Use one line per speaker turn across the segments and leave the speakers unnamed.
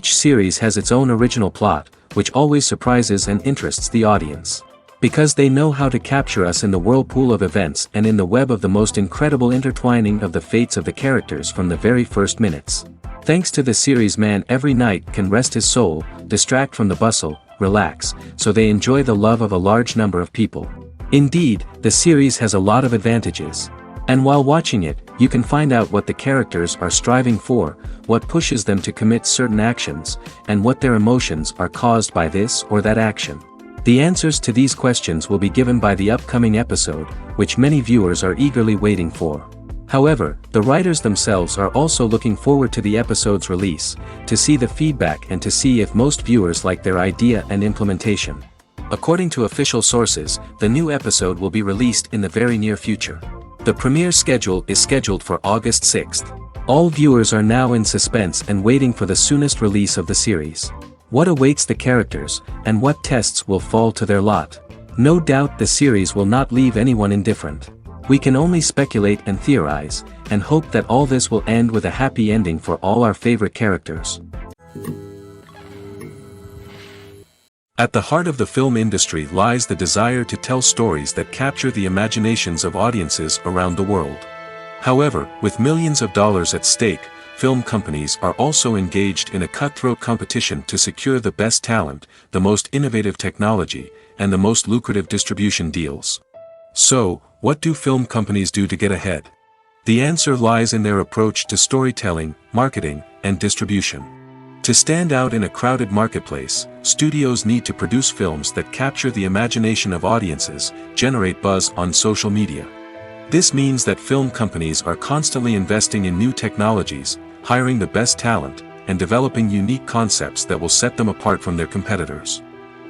Each series has its own original plot, which always surprises and interests the audience. Because they know how to capture us in the whirlpool of events and in the web of the most incredible intertwining of the fates of the characters from the very first minutes. Thanks to the series, man every night can rest his soul, distract from the bustle, relax, so they enjoy the love of a large number of people. Indeed, the series has a lot of advantages. And while watching it, you can find out what the characters are striving for, what pushes them to commit certain actions, and what their emotions are caused by this or that action. The answers to these questions will be given by the upcoming episode, which many viewers are eagerly waiting for. However, the writers themselves are also looking forward to the episode's release, to see the feedback and to see if most viewers like their idea and implementation. According to official sources, the new episode will be released in the very near future. The premiere schedule is scheduled for August 6th. All viewers are now in suspense and waiting for the soonest release of the series. What awaits the characters, and what tests will fall to their lot? No doubt the series will not leave anyone indifferent. We can only speculate and theorize, and hope that all this will end with a happy ending for all our favorite characters. At the heart of the film industry lies the desire to tell stories that capture the imaginations of audiences around the world. However, with millions of dollars at stake, film companies are also engaged in a cutthroat competition to secure the best talent, the most innovative technology, and the most lucrative distribution deals. So, what do film companies do to get ahead? The answer lies in their approach to storytelling, marketing, and distribution. To stand out in a crowded marketplace, studios need to produce films that capture the imagination of audiences, generate buzz on social media. This means that film companies are constantly investing in new technologies, hiring the best talent, and developing unique concepts that will set them apart from their competitors.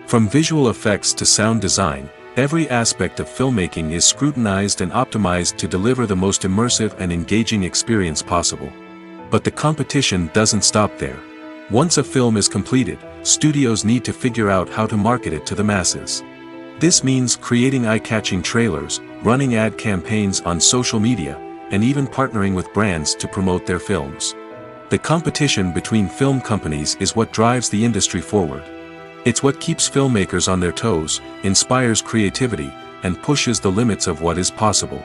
From visual effects to sound design, every aspect of filmmaking is scrutinized and optimized to deliver the most immersive and engaging experience possible. But the competition doesn't stop there. Once a film is completed, studios need to figure out how to market it to the masses. This means creating eye-catching trailers, running ad campaigns on social media, and even partnering with brands to promote their films. The competition between film companies is what drives the industry forward. It's what keeps filmmakers on their toes, inspires creativity, and pushes the limits of what is possible.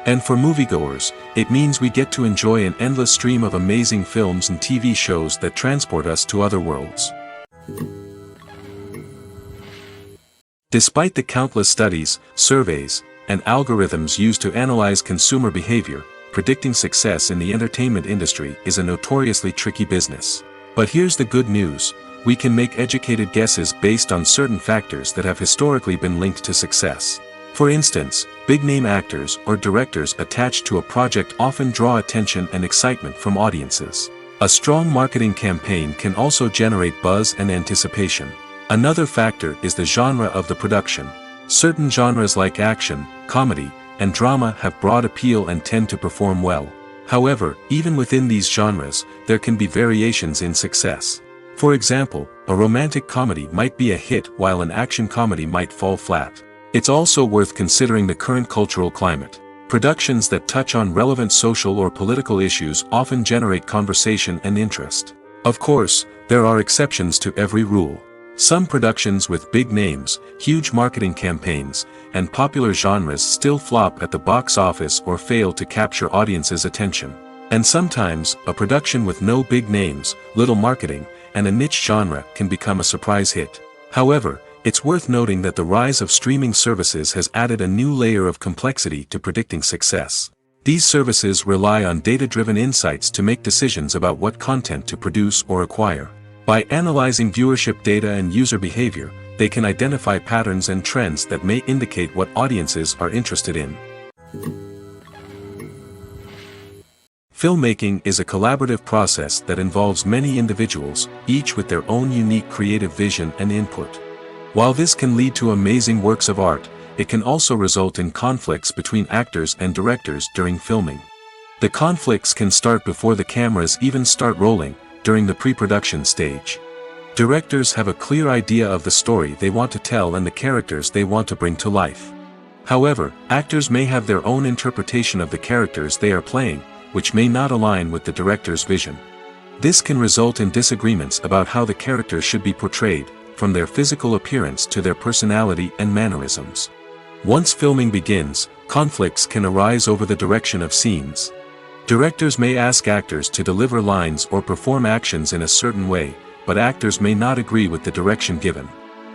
And for moviegoers, it means we get to enjoy an endless stream of amazing films and TV shows that transport us to other worlds. Despite the countless studies, surveys, and algorithms used to analyze consumer behavior, predicting success in the entertainment industry is a notoriously tricky business. But here's the good news: we can make educated guesses based on certain factors that have historically been linked to success. For instance, big-name actors or directors attached to a project often draw attention and excitement from audiences. A strong marketing campaign can also generate buzz and anticipation. Another factor is the genre of the production. Certain genres like action, comedy, and drama have broad appeal and tend to perform well. However, even within these genres, there can be variations in success. For example, a romantic comedy might be a hit while an action comedy might fall flat. It's also worth considering the current cultural climate. Productions that touch on relevant social or political issues often generate conversation and interest. Of course, there are exceptions to every rule. Some productions with big names, huge marketing campaigns, and popular genres still flop at the box office or fail to capture audiences' attention. And sometimes, a production with no big names, little marketing, and a niche genre can become a surprise hit. However, it's worth noting that the rise of streaming services has added a new layer of complexity to predicting success. These services rely on data-driven insights to make decisions about what content to produce or acquire. By analyzing viewership data and user behavior, they can identify patterns and trends that may indicate what audiences are interested in. Filmmaking is a collaborative process that involves many individuals, each with their own unique creative vision and input. While this can lead to amazing works of art, it can also result in conflicts between actors and directors during filming. The conflicts can start before the cameras even start rolling, during the pre-production stage. Directors have a clear idea of the story they want to tell and the characters they want to bring to life. However, actors may have their own interpretation of the characters they are playing, which may not align with the director's vision. This can result in disagreements about how the characters should be portrayed, from their physical appearance to their personality and mannerisms. Once filming begins, conflicts can arise over the direction of scenes. Directors may ask actors to deliver lines or perform actions in a certain way, but actors may not agree with the direction given.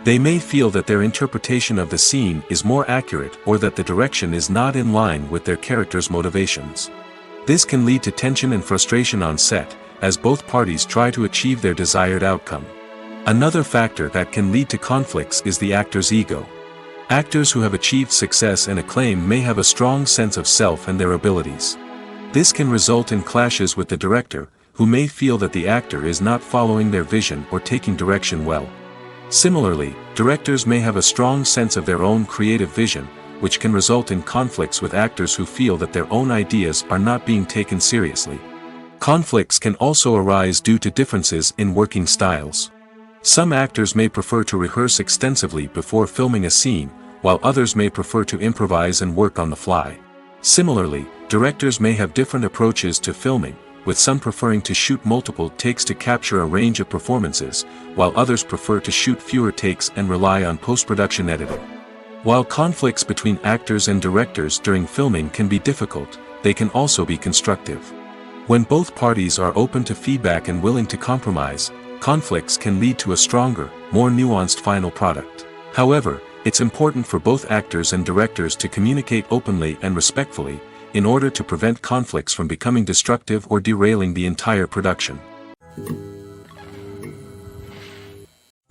They may feel that their interpretation of the scene is more accurate or that the direction is not in line with their character's motivations. This can lead to tension and frustration on set, as both parties try to achieve their desired outcome. Another factor that can lead to conflicts is the actor's ego. Actors who have achieved success and acclaim may have a strong sense of self and their abilities. This can result in clashes with the director, who may feel that the actor is not following their vision or taking direction well. Similarly, directors may have a strong sense of their own creative vision, which can result in conflicts with actors who feel that their own ideas are not being taken seriously. Conflicts can also arise due to differences in working styles. Some actors may prefer to rehearse extensively before filming a scene, while others may prefer to improvise and work on the fly. Similarly, directors may have different approaches to filming, with some preferring to shoot multiple takes to capture a range of performances, while others prefer to shoot fewer takes and rely on post-production editing. While conflicts between actors and directors during filming can be difficult, they can also be constructive. When both parties are open to feedback and willing to compromise, conflicts can lead to a stronger, more nuanced final product. However, it's important for both actors and directors to communicate openly and respectfully, in order to prevent conflicts from becoming destructive or derailing the entire production.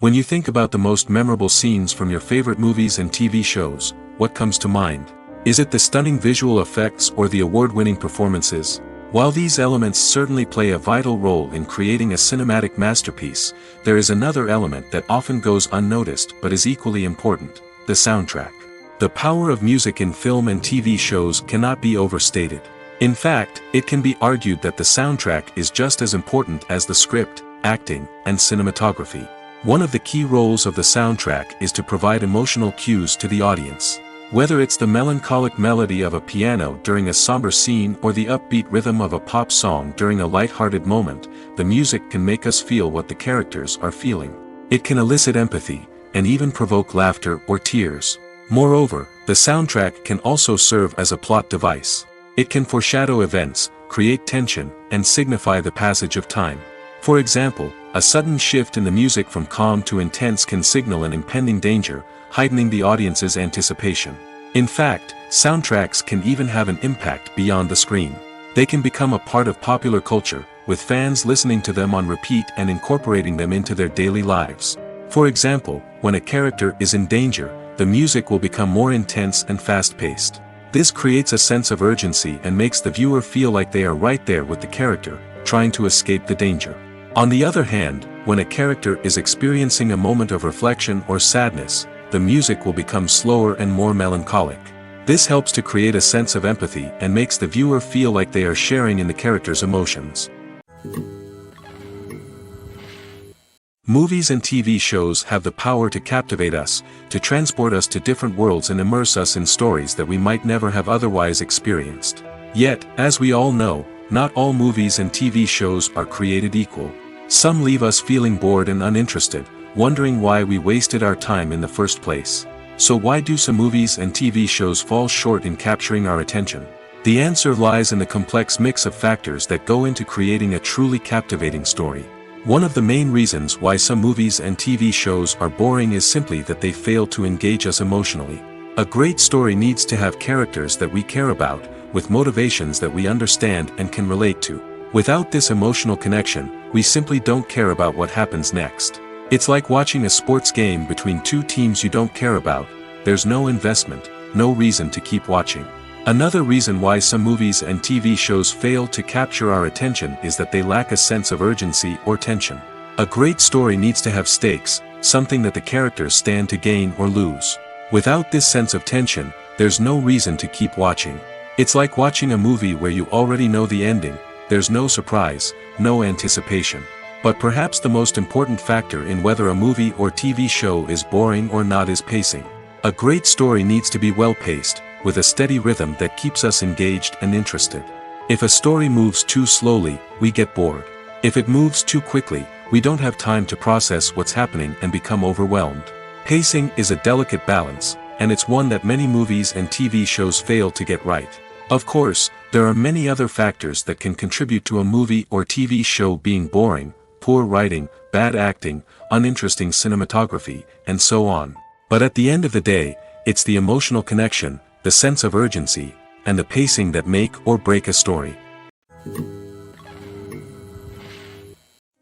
When you think about the most memorable scenes from your favorite movies and TV shows, what comes to mind? Is it the stunning visual effects or the award-winning performances? While these elements certainly play a vital role in creating a cinematic masterpiece, there is another element that often goes unnoticed but is equally important: the soundtrack. The power of music in film and TV shows cannot be overstated. In fact, it can be argued that the soundtrack is just as important as the script, acting, and cinematography. One of the key roles of the soundtrack is to provide emotional cues to the audience. Whether it's the melancholic melody of a piano during a somber scene or the upbeat rhythm of a pop song during a light-hearted moment, the music can make us feel what the characters are feeling. It can elicit empathy, and even provoke laughter or tears. Moreover, the soundtrack can also serve as a plot device. It can foreshadow events, create tension, and signify the passage of time. For example, a sudden shift in the music from calm to intense can signal an impending danger, heightening the audience's anticipation. In fact, soundtracks can even have an impact beyond the screen. They can become a part of popular culture, with fans listening to them on repeat and incorporating them into their daily lives. For example, when a character is in danger, the music will become more intense and fast-paced. This creates a sense of urgency and makes the viewer feel like they are right there with the character, trying to escape the danger. On the other hand, when a character is experiencing a moment of reflection or sadness, the music will become slower and more melancholic. This helps to create a sense of empathy and makes the viewer feel like they are sharing in the character's emotions. Movies and TV shows have the power to captivate us, to transport us to different worlds and immerse us in stories that we might never have otherwise experienced. Yet, as we all know, not all movies and TV shows are created equal. Some leave us feeling bored and uninterested, wondering why we wasted our time in the first place. So why do some movies and TV shows fall short in capturing our attention? The answer lies in the complex mix of factors that go into creating a truly captivating story. One of the main reasons why some movies and TV shows are boring is simply that they fail to engage us emotionally. A great story needs to have characters that we care about, with motivations that we understand and can relate to. Without this emotional connection, we simply don't care about what happens next. It's like watching a sports game between two teams you don't care about. There's no investment, no reason to keep watching. Another reason why some movies and TV shows fail to capture our attention is that they lack a sense of urgency or tension. A great story needs to have stakes, something that the characters stand to gain or lose. Without this sense of tension, there's no reason to keep watching. It's like watching a movie where you already know the ending. There's no surprise, no anticipation. But perhaps the most important factor in whether a movie or TV show is boring or not is pacing. A great story needs to be well-paced, with a steady rhythm that keeps us engaged and interested. If a story moves too slowly, we get bored. If it moves too quickly, we don't have time to process what's happening and become overwhelmed. Pacing is a delicate balance, and it's one that many movies and TV shows fail to get right. Of course, there are many other factors that can contribute to a movie or TV show being boring: poor writing, bad acting, uninteresting cinematography, and so on. But at the end of the day, it's the emotional connection, the sense of urgency, and the pacing that make or break a story.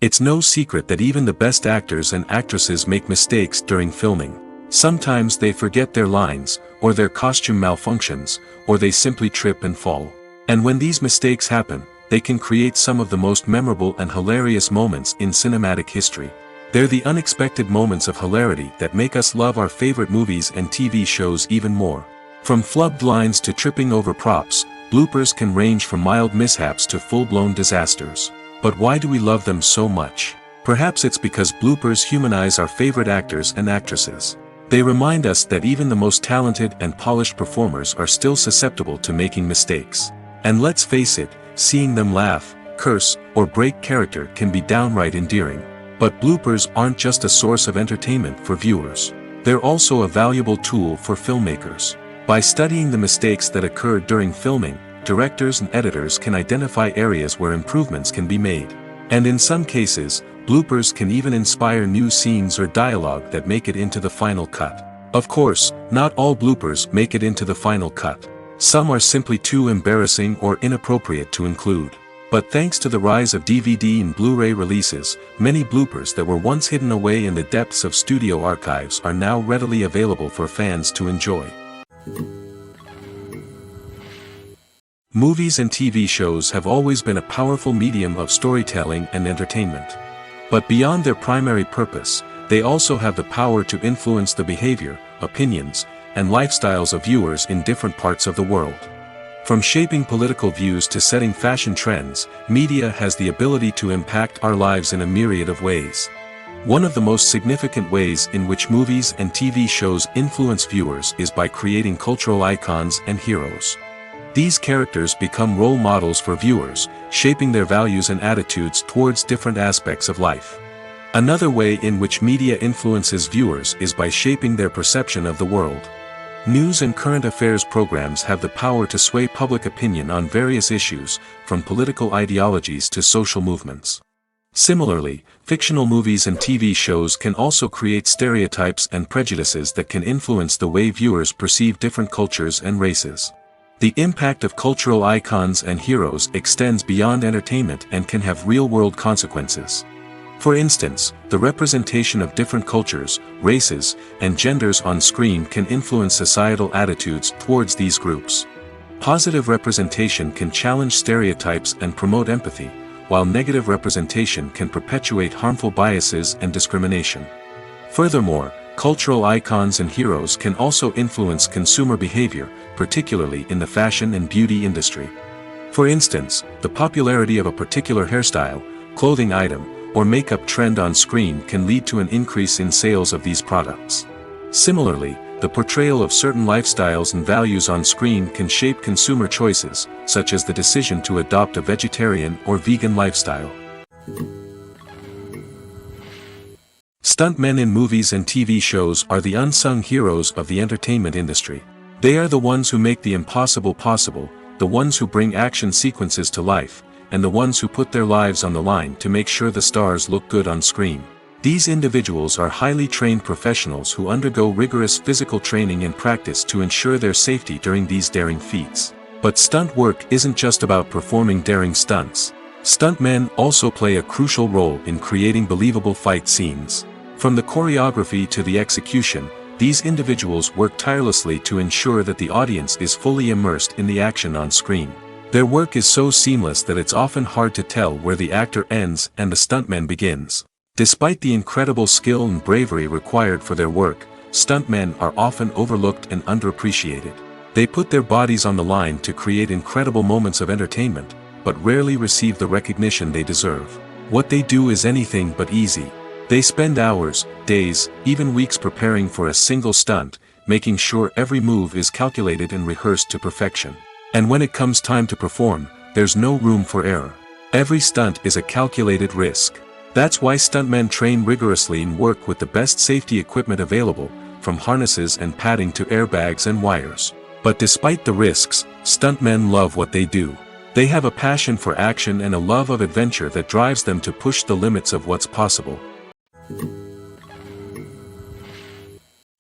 It's no secret that even the best actors and actresses make mistakes during filming. Sometimes they forget their lines, or their costume malfunctions, or they simply trip and fall. And when these mistakes happen, they can create some of the most memorable and hilarious moments in cinematic history. They're the unexpected moments of hilarity that make us love our favorite movies and TV shows even more. From flubbed lines to tripping over props, bloopers can range from mild mishaps to full-blown disasters. But why do we love them so much? Perhaps it's because bloopers humanize our favorite actors and actresses. They remind us that even the most talented and polished performers are still susceptible to making mistakes. And let's face it, seeing them laugh, curse, or break character can be downright endearing. But bloopers aren't just a source of entertainment for viewers. They're also a valuable tool for filmmakers. By studying the mistakes that occur during filming, directors and editors can identify areas where improvements can be made. And in some cases, bloopers can even inspire new scenes or dialogue that make it into the final cut. Of course, not all bloopers make it into the final cut. Some are simply too embarrassing or inappropriate to include. But thanks to the rise of DVD and Blu-ray releases, many bloopers that were once hidden away in the depths of studio archives are now readily available for fans to enjoy. Movies and TV shows have always been a powerful medium of storytelling and entertainment. But beyond their primary purpose, they also have the power to influence the behavior, opinions, and lifestyles of viewers in different parts of the world. From shaping political views to setting fashion trends, media has the ability to impact our lives in a myriad of ways. One of the most significant ways in which movies and TV shows influence viewers is by creating cultural icons and heroes. These characters become role models for viewers, shaping their values and attitudes towards different aspects of life. Another way in which media influences viewers is by shaping their perception of the world. News and current affairs programs have the power to sway public opinion on various issues, from political ideologies to social movements. Similarly, fictional movies and TV shows can also create stereotypes and prejudices that can influence the way viewers perceive different cultures and races. The impact of cultural icons and heroes extends beyond entertainment and can have real-world consequences. For instance, the representation of different cultures, races, and genders on screen can influence societal attitudes towards these groups. Positive representation can challenge stereotypes and promote empathy, while negative representation can perpetuate harmful biases and discrimination. Furthermore, cultural icons and heroes can also influence consumer behavior, particularly in the fashion and beauty industry. For instance, the popularity of a particular hairstyle, clothing item, or makeup trend on screen can lead to an increase in sales of these products. Similarly, the portrayal of certain lifestyles and values on screen can shape consumer choices, such as the decision to adopt a vegetarian or vegan lifestyle. Stuntmen in movies and TV shows are the unsung heroes of the entertainment industry. They are the ones who make the impossible possible, the ones who bring action sequences to life, and the ones who put their lives on the line to make sure the stars look good on screen. These individuals are highly trained professionals who undergo rigorous physical training and practice to ensure their safety during these daring feats. But stunt work isn't just about performing daring stunts. Stuntmen also play a crucial role in creating believable fight scenes. From the choreography to the execution, these individuals work tirelessly to ensure that the audience is fully immersed in the action on screen. Their work is so seamless that it's often hard to tell where the actor ends and the stuntman begins. Despite the incredible skill and bravery required for their work, stuntmen are often overlooked and underappreciated. They put their bodies on the line to create incredible moments of entertainment, but rarely receive the recognition they deserve. What they do is anything but easy. They spend hours, days, even weeks preparing for a single stunt, making sure every move is calculated and rehearsed to perfection. And when it comes time to perform, there's no room for error. Every stunt is a calculated risk. That's why stuntmen train rigorously and work with the best safety equipment available, from harnesses and padding to airbags and wires. But despite the risks, stuntmen love what they do. They have a passion for action and a love of adventure that drives them to push the limits of what's possible.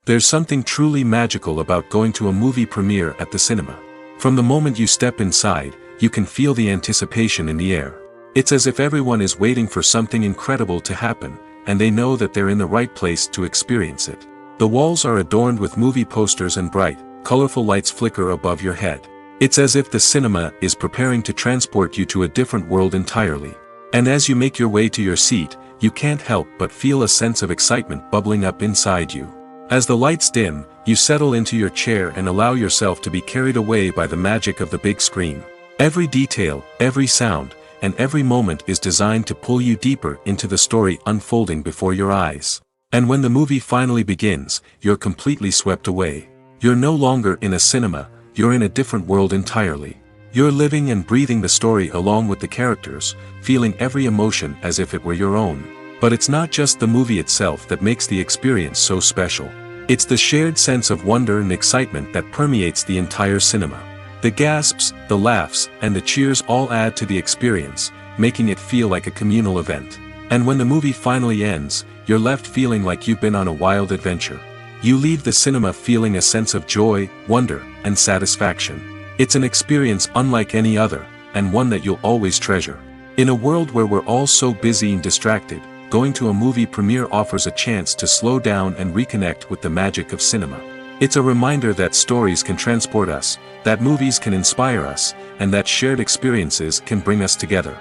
There's something truly magical about going to a movie premiere at the cinema. From the moment you step inside, you can feel the anticipation in the air. It's as if everyone is waiting for something incredible to happen, and they know that they're in the right place to experience it. The walls are adorned with movie posters and bright, colorful lights flicker above your head. It's as if the cinema is preparing to transport you to a different world entirely. And as you make your way to your seat, you can't help but feel a sense of excitement bubbling up inside you. As the lights dim, you settle into your chair and allow yourself to be carried away by the magic of the big screen. Every detail, every sound, and every moment is designed to pull you deeper into the story unfolding before your eyes. And when the movie finally begins, you're completely swept away. You're no longer in a cinema, you're in a different world entirely. You're living and breathing the story along with the characters, feeling every emotion as if it were your own. But it's not just the movie itself that makes the experience so special. It's the shared sense of wonder and excitement that permeates the entire cinema. The gasps, the laughs, and the cheers all add to the experience, making it feel like a communal event. And when the movie finally ends, you're left feeling like you've been on a wild adventure. You leave the cinema feeling a sense of joy, wonder, and satisfaction. It's an experience unlike any other, and one that you'll always treasure. In a world where we're all so busy and distracted, going to a movie premiere offers a chance to slow down and reconnect with the magic of cinema. It's a reminder that stories can transport us, that movies can inspire us, and that shared experiences can bring us together.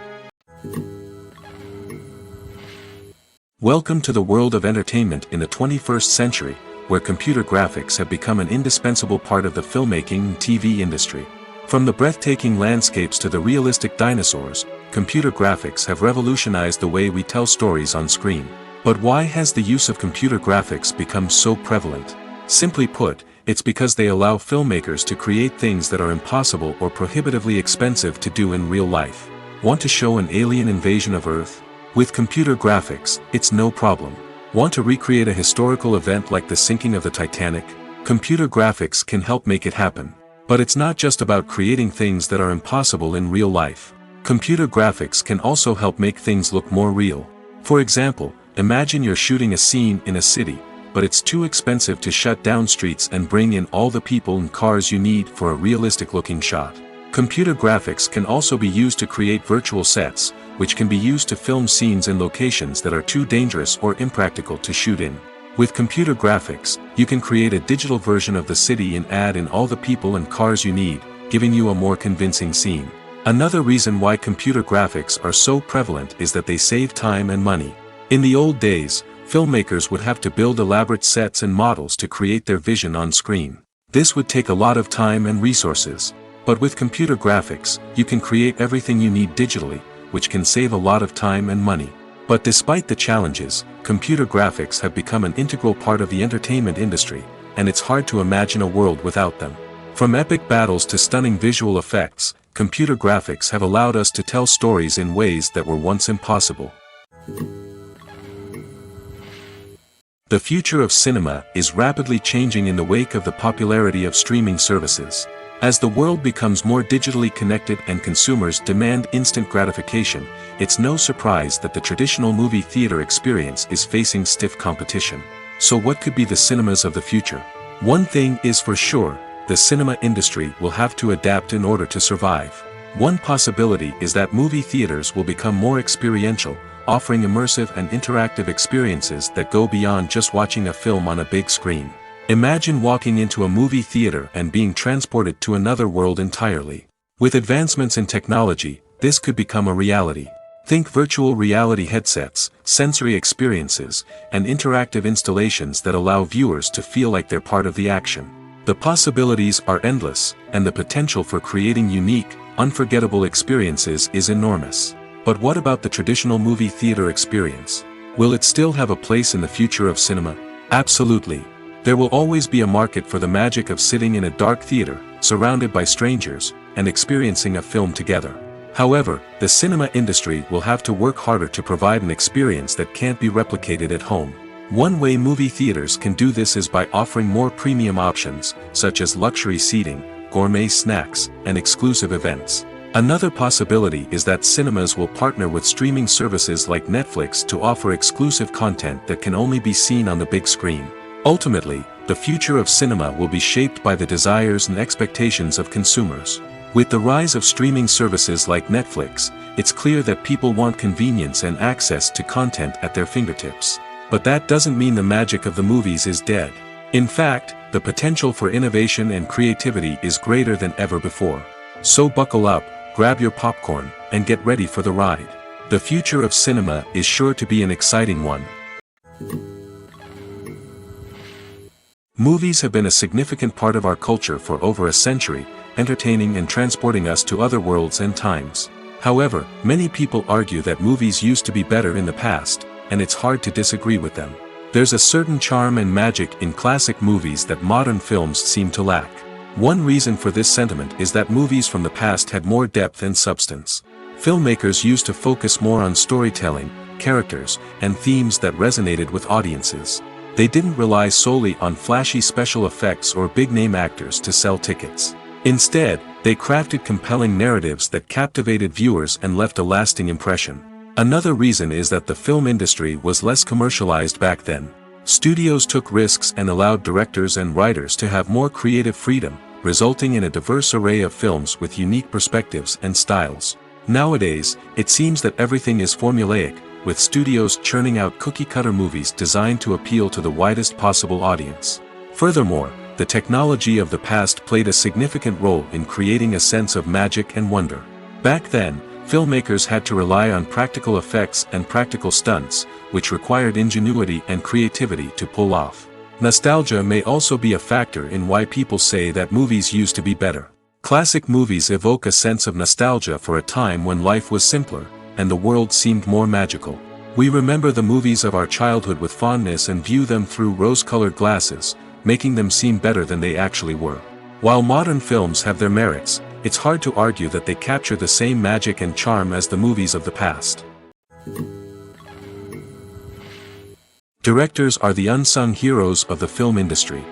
Welcome to the world of entertainment in the 21st century, where computer graphics have become an indispensable part of the filmmaking and TV industry. From the breathtaking landscapes to the realistic dinosaurs, computer graphics have revolutionized the way we tell stories on screen. But why has the use of computer graphics become so prevalent? Simply put, it's because they allow filmmakers to create things that are impossible or prohibitively expensive to do in real life. Want to show an alien invasion of Earth? With computer graphics, it's no problem. Want to recreate a historical event like the sinking of the Titanic? Computer graphics can help make it happen. But it's not just about creating things that are impossible in real life. Computer graphics can also help make things look more real. For example, imagine you're shooting a scene in a city, but it's too expensive to shut down streets and bring in all the people and cars you need for a realistic-looking shot. Computer graphics can also be used to create virtual sets, which can be used to film scenes in locations that are too dangerous or impractical to shoot in. With computer graphics, you can create a digital version of the city and add in all the people and cars you need, giving you a more convincing scene. Another reason why computer graphics are so prevalent is that they save time and money. In the old days, filmmakers would have to build elaborate sets and models to create their vision on screen. This would take a lot of time and resources. But with computer graphics, you can create everything you need digitally, which can save a lot of time and money. But despite the challenges, computer graphics have become an integral part of the entertainment industry, and it's hard to imagine a world without them. From epic battles to stunning visual effects, computer graphics have allowed us to tell stories in ways that were once impossible. The future of cinema is rapidly changing in the wake of the popularity of streaming services. As the world becomes more digitally connected and consumers demand instant gratification, it's no surprise that the traditional movie theater experience is facing stiff competition. So what could be the cinemas of the future? One thing is for sure, the cinema industry will have to adapt in order to survive. One possibility is that movie theaters will become more experiential, offering immersive and interactive experiences that go beyond just watching a film on a big screen. Imagine walking into a movie theater and being transported to another world entirely. With advancements in technology, this could become a reality. Think virtual reality headsets, sensory experiences, and interactive installations that allow viewers to feel like they're part of the action. The possibilities are endless, and the potential for creating unique, unforgettable experiences is enormous. But what about the traditional movie theater experience? Will it still have a place in the future of cinema? Absolutely. There will always be a market for the magic of sitting in a dark theater, surrounded by strangers, and experiencing a film together. However, the cinema industry will have to work harder to provide an experience that can't be replicated at home. One way movie theaters can do this is by offering more premium options, such as luxury seating, gourmet snacks, and exclusive events. Another possibility is that cinemas will partner with streaming services like Netflix to offer exclusive content that can only be seen on the big screen. Ultimately, the future of cinema will be shaped by the desires and expectations of consumers. With the rise of streaming services like Netflix, it's clear that people want convenience and access to content at their fingertips. But that doesn't mean the magic of the movies is dead. In fact, the potential for innovation and creativity is greater than ever before. So buckle up, grab your popcorn, and get ready for the ride. The future of cinema is sure to be an exciting one. Movies have been a significant part of our culture for over a century, entertaining and transporting us to other worlds and times. However, many people argue that movies used to be better in the past, and it's hard to disagree with them. There's a certain charm and magic in classic movies that modern films seem to lack. One reason for this sentiment is that movies from the past had more depth and substance. Filmmakers used to focus more on storytelling, characters, and themes that resonated with audiences. They didn't rely solely on flashy special effects or big-name actors to sell tickets. Instead, they crafted compelling narratives that captivated viewers and left a lasting impression. Another reason is that the film industry was less commercialized back then. Studios took risks and allowed directors and writers to have more creative freedom, resulting in a diverse array of films with unique perspectives and styles. Nowadays, it seems that everything is formulaic, with studios churning out cookie-cutter movies designed to appeal to the widest possible audience. Furthermore, the technology of the past played a significant role in creating a sense of magic and wonder. Back then, filmmakers had to rely on practical effects and practical stunts, which required ingenuity and creativity to pull off. Nostalgia may also be a factor in why people say that movies used to be better. Classic movies evoke a sense of nostalgia for a time when life was simpler, and the world seemed more magical. We remember the movies of our childhood with fondness and view them through rose-colored glasses, making them seem better than they actually were. While modern films have their merits, it's hard to argue that they capture the same magic and charm as the movies of the past. Directors are the unsung heroes of the film industry.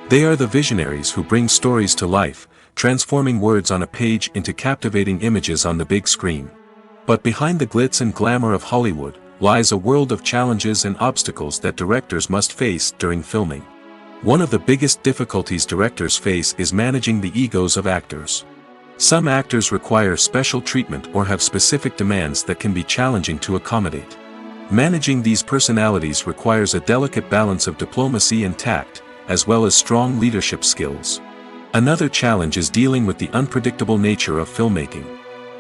They are the visionaries who bring stories to life, transforming words on a page into captivating images on the big screen. But behind the glitz and glamour of Hollywood lies a world of challenges and obstacles that directors must face during filming. One of the biggest difficulties directors face is managing the egos of actors. Some actors require special treatment or have specific demands that can be challenging to accommodate. Managing these personalities requires a delicate balance of diplomacy and tact, as well as strong leadership skills. Another challenge is dealing with the unpredictable nature of filmmaking.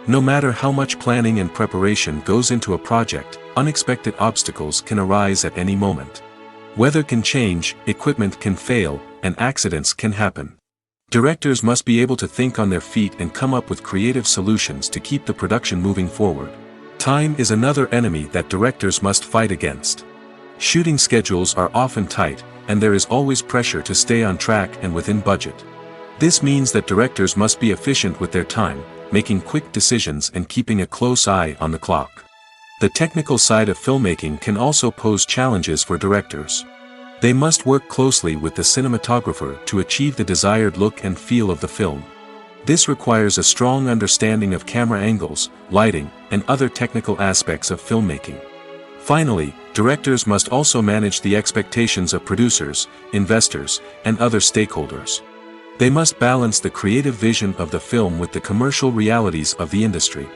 No matter how much planning and preparation goes into a project, unexpected obstacles can arise at any moment. Weather can change, equipment can fail, and accidents can happen. Directors must be able to think on their feet and come up with creative solutions to keep the production moving forward. Time is another enemy that directors must fight against. Shooting schedules are often tight, and there is always pressure to stay on track and within budget. This means that directors must be efficient with their time, making quick decisions and keeping a close eye on the clock. The technical side of filmmaking can also pose challenges for directors. They must work closely with the cinematographer to achieve the desired look and feel of the film. This requires a strong understanding of camera angles, lighting, and other technical aspects of filmmaking. Finally, directors must also manage the expectations of producers, investors, and other stakeholders. They must balance the creative vision of the film with the commercial realities of the industry.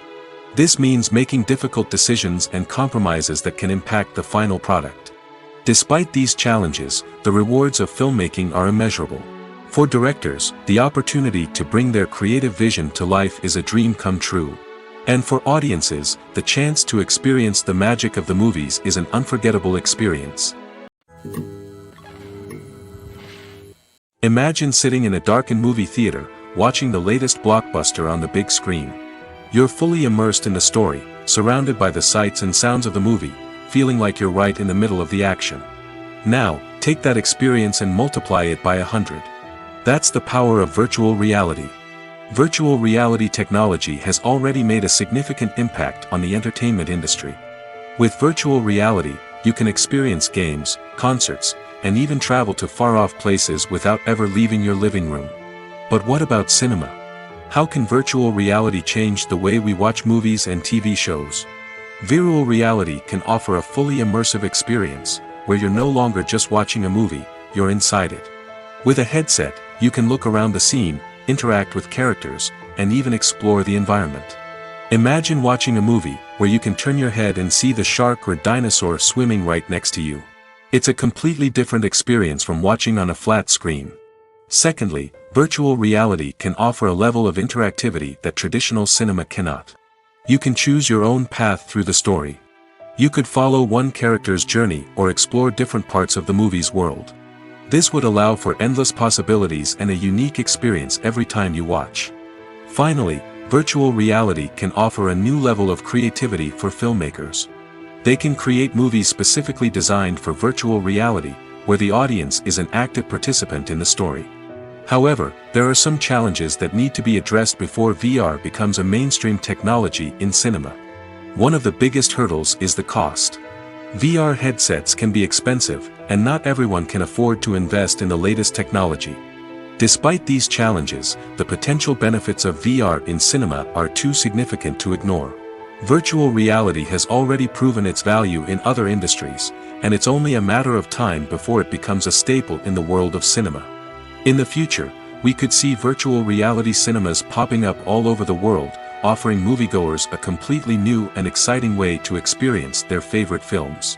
This means making difficult decisions and compromises that can impact the final product. Despite these challenges, the rewards of filmmaking are immeasurable. For directors, the opportunity to bring their creative vision to life is a dream come true. And for audiences, the chance to experience the magic of the movies is an unforgettable experience. Imagine sitting in a darkened movie theater, watching the latest blockbuster on the big screen. You're fully immersed in the story, surrounded by the sights and sounds of the movie, feeling like you're right in the middle of the action. Now, take that experience and multiply it by 100. That's the power of virtual reality. Virtual reality technology has already made a significant impact on the entertainment industry. With virtual reality, you can experience games, concerts, and even travel to far-off places without ever leaving your living room. But what about cinema? How can virtual reality change the way we watch movies and TV shows? Virtual reality can offer a fully immersive experience, where you're no longer just watching a movie, you're inside it. With a headset, you can look around the scene, interact with characters, and even explore the environment. Imagine watching a movie, where you can turn your head and see the shark or dinosaur swimming right next to you. It's a completely different experience from watching on a flat screen. Secondly, virtual reality can offer a level of interactivity that traditional cinema cannot. You can choose your own path through the story. You could follow one character's journey or explore different parts of the movie's world. This would allow for endless possibilities and a unique experience every time you watch. Finally, virtual reality can offer a new level of creativity for filmmakers. They can create movies specifically designed for virtual reality, where the audience is an active participant in the story. However, there are some challenges that need to be addressed before VR becomes a mainstream technology in cinema. One of the biggest hurdles is the cost. VR headsets can be expensive, and not everyone can afford to invest in the latest technology. Despite these challenges, the potential benefits of VR in cinema are too significant to ignore. Virtual reality has already proven its value in other industries, and it's only a matter of time before it becomes a staple in the world of cinema. In the future, we could see virtual reality cinemas popping up all over the world, offering moviegoers a completely new and exciting way to experience their favorite films.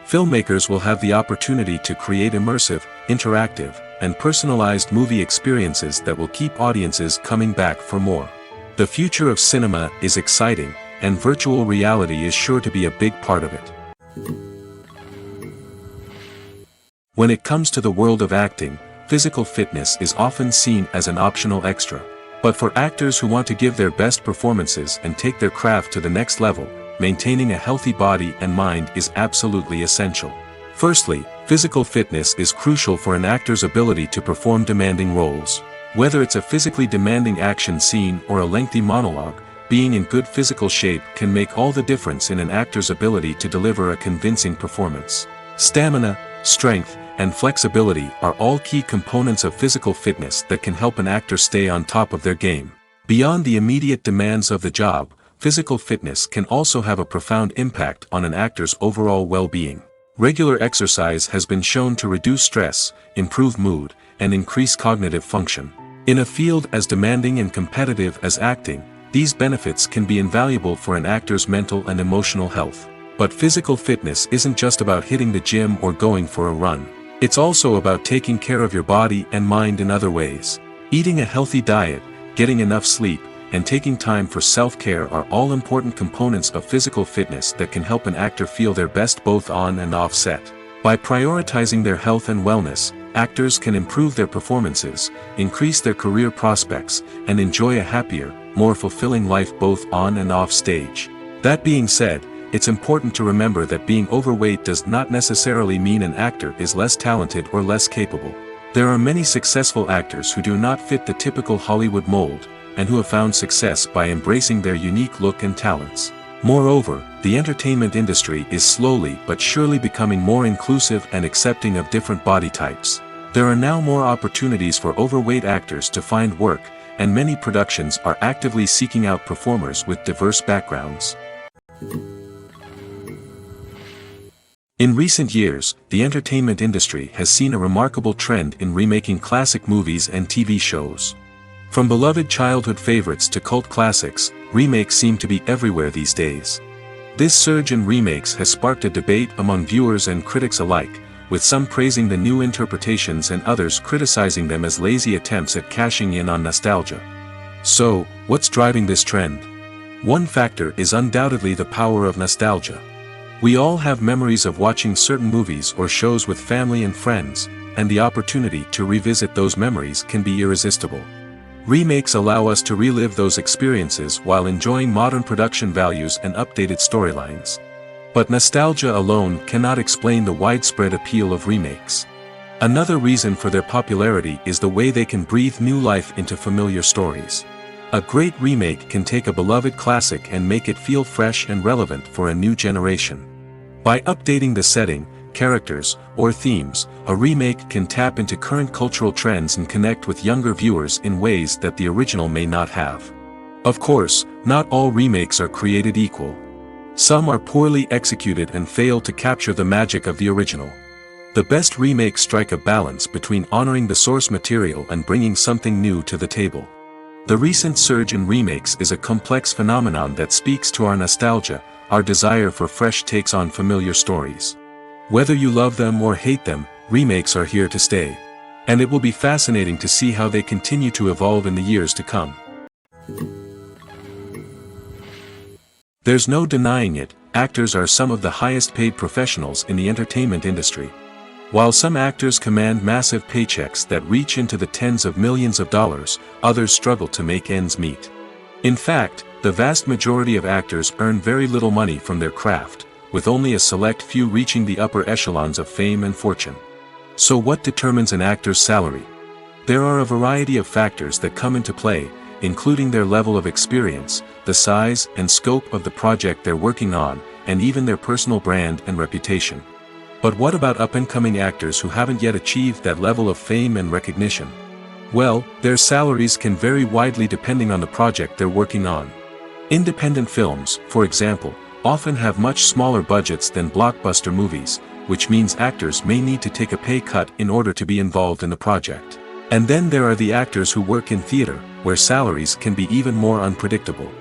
Filmmakers will have the opportunity to create immersive, interactive, and personalized movie experiences that will keep audiences coming back for more. The future of cinema is exciting, and virtual reality is sure to be a big part of it. When it comes to the world of acting, physical fitness is often seen as an optional extra. But for actors who want to give their best performances and take their craft to the next level, maintaining a healthy body and mind is absolutely essential. Firstly, physical fitness is crucial for an actor's ability to perform demanding roles. Whether it's a physically demanding action scene or a lengthy monologue, being in good physical shape can make all the difference in an actor's ability to deliver a convincing performance. Stamina, strength, and flexibility are all key components of physical fitness that can help an actor stay on top of their game. Beyond the immediate demands of the job, physical fitness can also have a profound impact on an actor's overall well-being. Regular exercise has been shown to reduce stress, improve mood, and increase cognitive function. In a field as demanding and competitive as acting, these benefits can be invaluable for an actor's mental and emotional health. But physical fitness isn't just about hitting the gym or going for a run. It's also about taking care of your body and mind in other ways. Eating a healthy diet, getting enough sleep, and taking time for self-care are all important components of physical fitness that can help an actor feel their best both on and off set. By prioritizing their health and wellness, actors can improve their performances, increase their career prospects, and enjoy a happier, more fulfilling life both on and off stage. That being said, it's important to remember that being overweight does not necessarily mean an actor is less talented or less capable. There are many successful actors who do not fit the typical Hollywood mold, and who have found success by embracing their unique look and talents. Moreover, the entertainment industry is slowly but surely becoming more inclusive and accepting of different body types. There are now more opportunities for overweight actors to find work, and many productions are actively seeking out performers with diverse backgrounds. In recent years, the entertainment industry has seen a remarkable trend in remaking classic movies and TV shows. From beloved childhood favorites to cult classics, remakes seem to be everywhere these days. This surge in remakes has sparked a debate among viewers and critics alike, with some praising the new interpretations and others criticizing them as lazy attempts at cashing in on nostalgia. So, what's driving this trend? One factor is undoubtedly the power of nostalgia. We all have memories of watching certain movies or shows with family and friends, and the opportunity to revisit those memories can be irresistible. Remakes allow us to relive those experiences while enjoying modern production values and updated storylines. But nostalgia alone cannot explain the widespread appeal of remakes. Another reason for their popularity is the way they can breathe new life into familiar stories. A great remake can take a beloved classic and make it feel fresh and relevant for a new generation. By updating the setting, characters, or themes, a remake can tap into current cultural trends and connect with younger viewers in ways that the original may not have. Of course, not all remakes are created equal. Some are poorly executed and fail to capture the magic of the original. The best remakes strike a balance between honoring the source material and bringing something new to the table. The recent surge in remakes is a complex phenomenon that speaks to our nostalgia, our desire for fresh takes on familiar stories. Whether you love them or hate them, remakes are here to stay. And it will be fascinating to see how they continue to evolve in the years to come. There's no denying it, actors are some of the highest paid professionals in the entertainment industry. While some actors command massive paychecks that reach into the tens of millions of dollars, others struggle to make ends meet. In fact, the vast majority of actors earn very little money from their craft, with only a select few reaching the upper echelons of fame and fortune. So what determines an actor's salary? There are a variety of factors that come into play, including their level of experience, the size and scope of the project they're working on, and even their personal brand and reputation. But what about up-and-coming actors who haven't yet achieved that level of fame and recognition? Well, their salaries can vary widely depending on the project they're working on. Independent films, for example, often have much smaller budgets than blockbuster movies, which means actors may need to take a pay cut in order to be involved in the project. And then there are the actors who work in theater, where salaries can be even more unpredictable.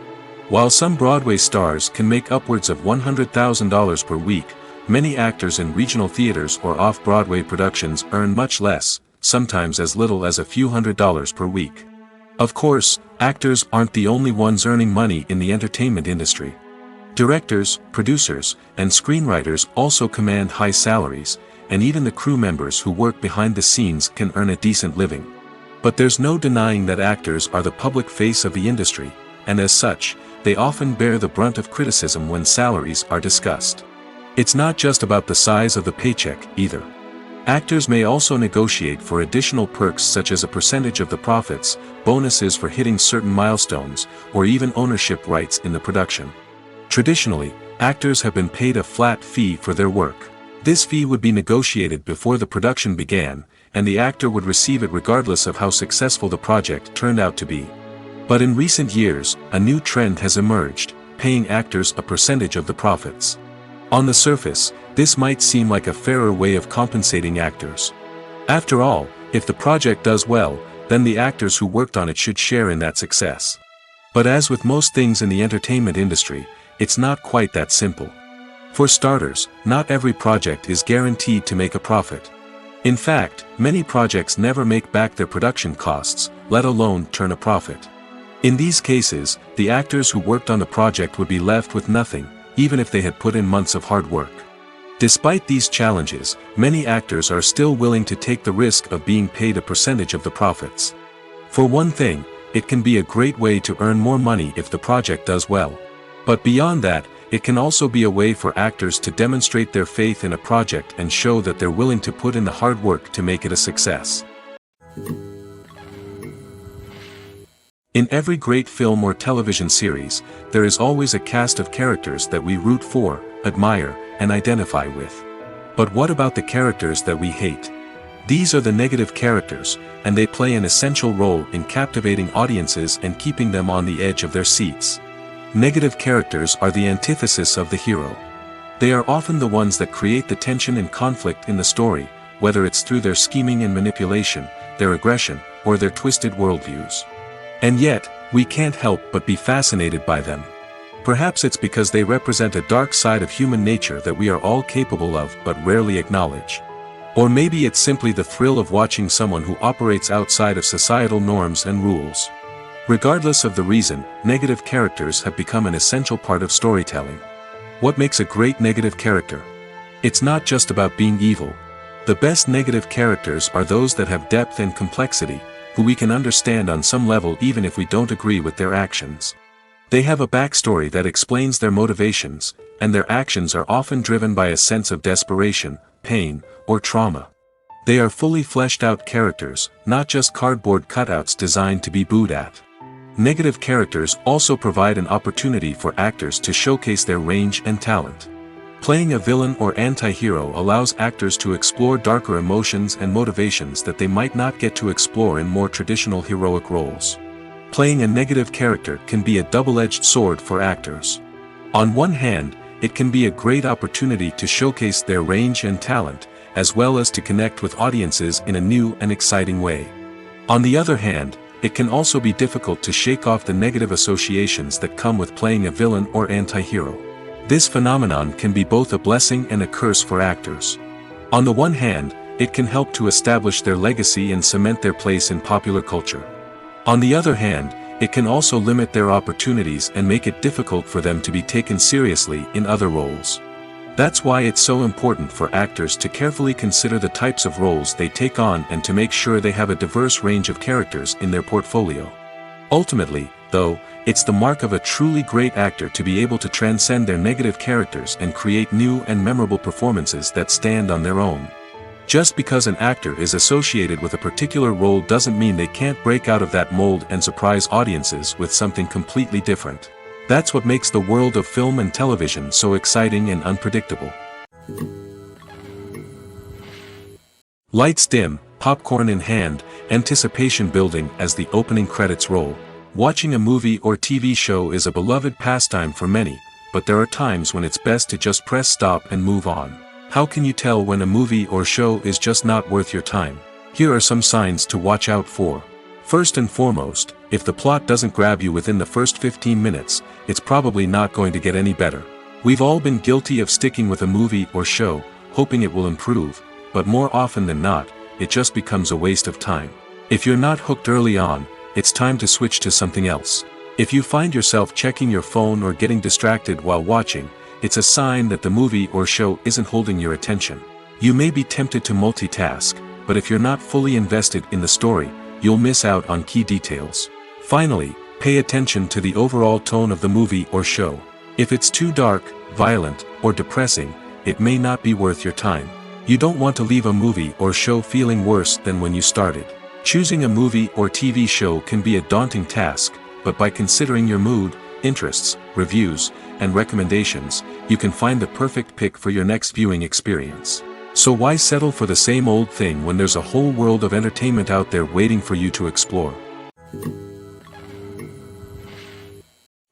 While some Broadway stars can make upwards of $100,000 per week, many actors in regional theaters or off-Broadway productions earn much less, sometimes as little as a few $100s per week. Of course, actors aren't the only ones earning money in the entertainment industry. Directors, producers, and screenwriters also command high salaries, and even the crew members who work behind the scenes can earn a decent living. But there's no denying that actors are the public face of the industry, and as such, they often bear the brunt of criticism when salaries are discussed. It's not just about the size of the paycheck, either. Actors may also negotiate for additional perks such as a percentage of the profits, bonuses for hitting certain milestones, or even ownership rights in the production. Traditionally, actors have been paid a flat fee for their work. This fee would be negotiated before the production began, and the actor would receive it regardless of how successful the project turned out to be. But in recent years, a new trend has emerged, paying actors a percentage of the profits. On the surface, this might seem like a fairer way of compensating actors. After all, if the project does well, then the actors who worked on it should share in that success. But as with most things in the entertainment industry, it's not quite that simple. For starters, not every project is guaranteed to make a profit. In fact, many projects never make back their production costs, let alone turn a profit. In these cases, the actors who worked on the project would be left with nothing, even if they had put in months of hard work. Despite these challenges, many actors are still willing to take the risk of being paid a percentage of the profits. For one thing, it can be a great way to earn more money if the project does well. But beyond that, it can also be a way for actors to demonstrate their faith in a project and show that they're willing to put in the hard work to make it a success. In every great film or television series, there is always a cast of characters that we root for, admire, and identify with. But what about the characters that we hate? These are the negative characters, and they play an essential role in captivating audiences and keeping them on the edge of their seats. Negative characters are the antithesis of the hero. They are often the ones that create the tension and conflict in the story, whether it's through their scheming and manipulation, their aggression, or their twisted worldviews. And yet, we can't help but be fascinated by them. Perhaps it's because they represent a dark side of human nature that we are all capable of but rarely acknowledge. Or maybe it's simply the thrill of watching someone who operates outside of societal norms and rules. Regardless of the reason, negative characters have become an essential part of storytelling. What makes a great negative character? It's not just about being evil. The best negative characters are those that have depth and complexity, who we can understand on some level even if we don't agree with their actions. They have a backstory that explains their motivations, and their actions are often driven by a sense of desperation, pain, or trauma. They are fully fleshed out characters, not just cardboard cutouts designed to be booed at. Negative characters also provide an opportunity for actors to showcase their range and talent. Playing a villain or anti-hero allows actors to explore darker emotions and motivations that they might not get to explore in more traditional heroic roles. Playing a negative character can be a double-edged sword for actors. On one hand, it can be a great opportunity to showcase their range and talent, as well as to connect with audiences in a new and exciting way. On the other hand, it can also be difficult to shake off the negative associations that come with playing a villain or anti-hero. This phenomenon can be both a blessing and a curse for actors. On the one hand, it can help to establish their legacy and cement their place in popular culture. On the other hand, it can also limit their opportunities and make it difficult for them to be taken seriously in other roles. That's why it's so important for actors to carefully consider the types of roles they take on and to make sure they have a diverse range of characters in their portfolio. Ultimately, though, it's the mark of a truly great actor to be able to transcend their negative characters and create new and memorable performances that stand on their own. Just because an actor is associated with a particular role doesn't mean they can't break out of that mold and surprise audiences with something completely different. That's what makes the world of film and television so exciting and unpredictable. Lights dim, popcorn in hand, anticipation building as the opening credits roll. Watching a movie or TV show is a beloved pastime for many, but there are times when it's best to just press stop and move on. How can you tell when a movie or show is just not worth your time? Here are some signs to watch out for. First and foremost, if the plot doesn't grab you within the first 15 minutes, it's probably not going to get any better. We've all been guilty of sticking with a movie or show, hoping it will improve, but more often than not, it just becomes a waste of time. If you're not hooked early on, it's time to switch to something else. If you find yourself checking your phone or getting distracted while watching, it's a sign that the movie or show isn't holding your attention. You may be tempted to multitask, but if you're not fully invested in the story, you'll miss out on key details. Finally, pay attention to the overall tone of the movie or show. If it's too dark, violent, or depressing, it may not be worth your time. You don't want to leave a movie or show feeling worse than when you started. Choosing a movie or TV show can be a daunting task, but by considering your mood, interests, reviews, and recommendations, you can find the perfect pick for your next viewing experience. So why settle for the same old thing when there's a whole world of entertainment out there waiting for you to explore?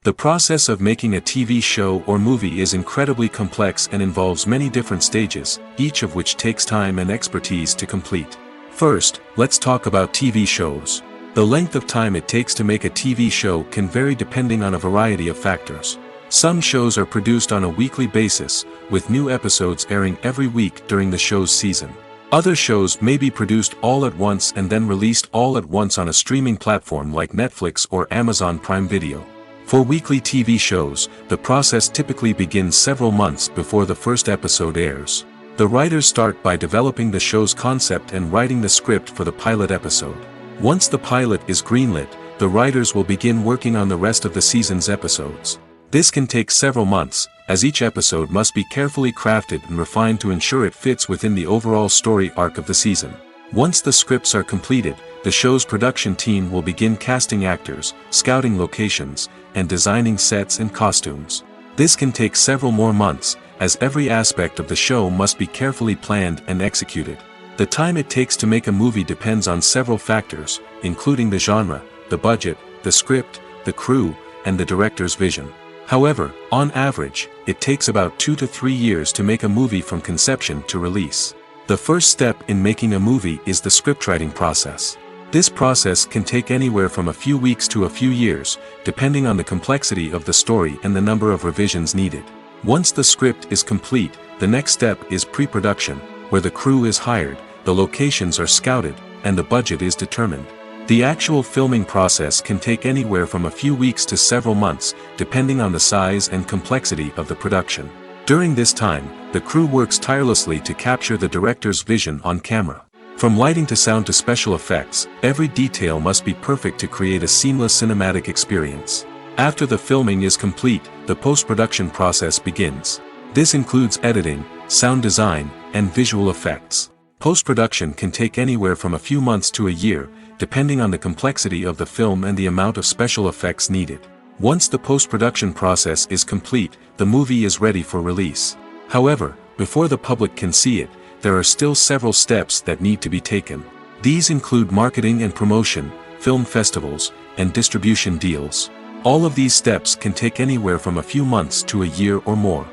The process of making a TV show or movie is incredibly complex and involves many different stages, each of which takes time and expertise to complete. First, let's talk about TV shows. The length of time it takes to make a TV show can vary depending on a variety of factors. Some shows are produced on a weekly basis, with new episodes airing every week during the show's season. Other shows may be produced all at once and then released all at once on a streaming platform like Netflix or Amazon Prime Video. For weekly TV shows, the process typically begins several months before the first episode airs. The writers start by developing the show's concept and writing the script for the pilot episode. Once the pilot is greenlit, the writers will begin working on the rest of the season's episodes. This can take several months, as each episode must be carefully crafted and refined to ensure it fits within the overall story arc of the season. Once the scripts are completed, the show's production team will begin casting actors, scouting locations, and designing sets and costumes. This can take several more months, as every aspect of the show must be carefully planned and executed. The time it takes to make a movie depends on several factors, including the genre, the budget, the script, the crew, and the director's vision. However, on average, it takes about 2 to 3 years to make a movie from conception to release. The first step in making a movie is the scriptwriting process. This process can take anywhere from a few weeks to a few years, depending on the complexity of the story and the number of revisions needed. Once the script is complete, the next step is pre-production, where the crew is hired, the locations are scouted, and the budget is determined. The actual filming process can take anywhere from a few weeks to several months, depending on the size and complexity of the production. During this time, the crew works tirelessly to capture the director's vision on camera. From lighting to sound to special effects, every detail must be perfect to create a seamless cinematic experience. After the filming is complete, the post-production process begins. This includes editing, sound design, and visual effects. Post-production can take anywhere from a few months to a year, depending on the complexity of the film and the amount of special effects needed. Once the post-production process is complete, the movie is ready for release. However, before the public can see it, there are still several steps that need to be taken. These include marketing and promotion, film festivals, and distribution deals. All of these steps can take anywhere from a few months to a year or more.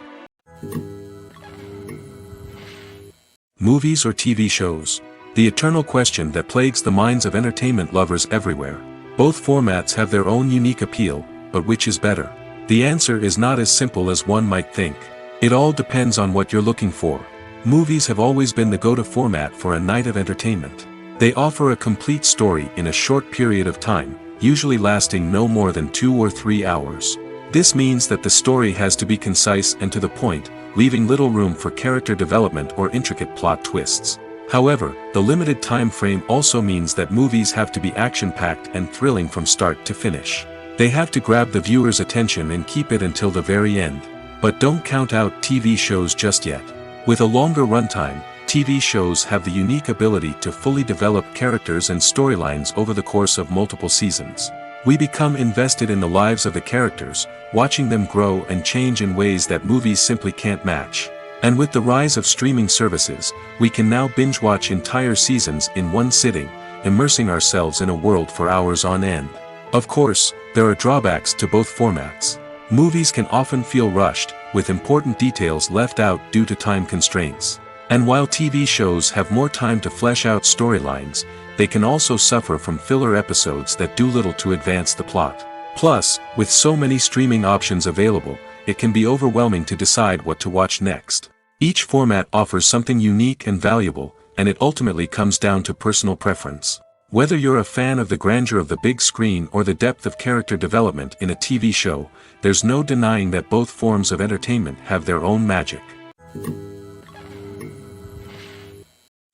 Movies or TV shows? The eternal question that plagues the minds of entertainment lovers everywhere. Both formats have their own unique appeal, but which is better? The answer is not as simple as one might think. It all depends on what you're looking for. Movies have always been the go-to format for a night of entertainment. They offer a complete story in a short period of time, usually lasting no more than 2 or 3 hours. This means that the story has to be concise and to the point, leaving little room for character development or intricate plot twists. However, the limited time frame also means that movies have to be action-packed and thrilling from start to finish. They have to grab the viewer's attention and keep it until the very end. But don't count out TV shows just yet. With a longer runtime, TV shows have the unique ability to fully develop characters and storylines over the course of multiple seasons. We become invested in the lives of the characters, watching them grow and change in ways that movies simply can't match. And with the rise of streaming services, we can now binge-watch entire seasons in one sitting, immersing ourselves in a world for hours on end. Of course, there are drawbacks to both formats. Movies can often feel rushed, with important details left out due to time constraints. And while TV shows have more time to flesh out storylines, they can also suffer from filler episodes that do little to advance the plot. Plus, with so many streaming options available, it can be overwhelming to decide what to watch next. Each format offers something unique and valuable, and it ultimately comes down to personal preference. Whether you're a fan of the grandeur of the big screen or the depth of character development in a TV show, there's no denying that both forms of entertainment have their own magic.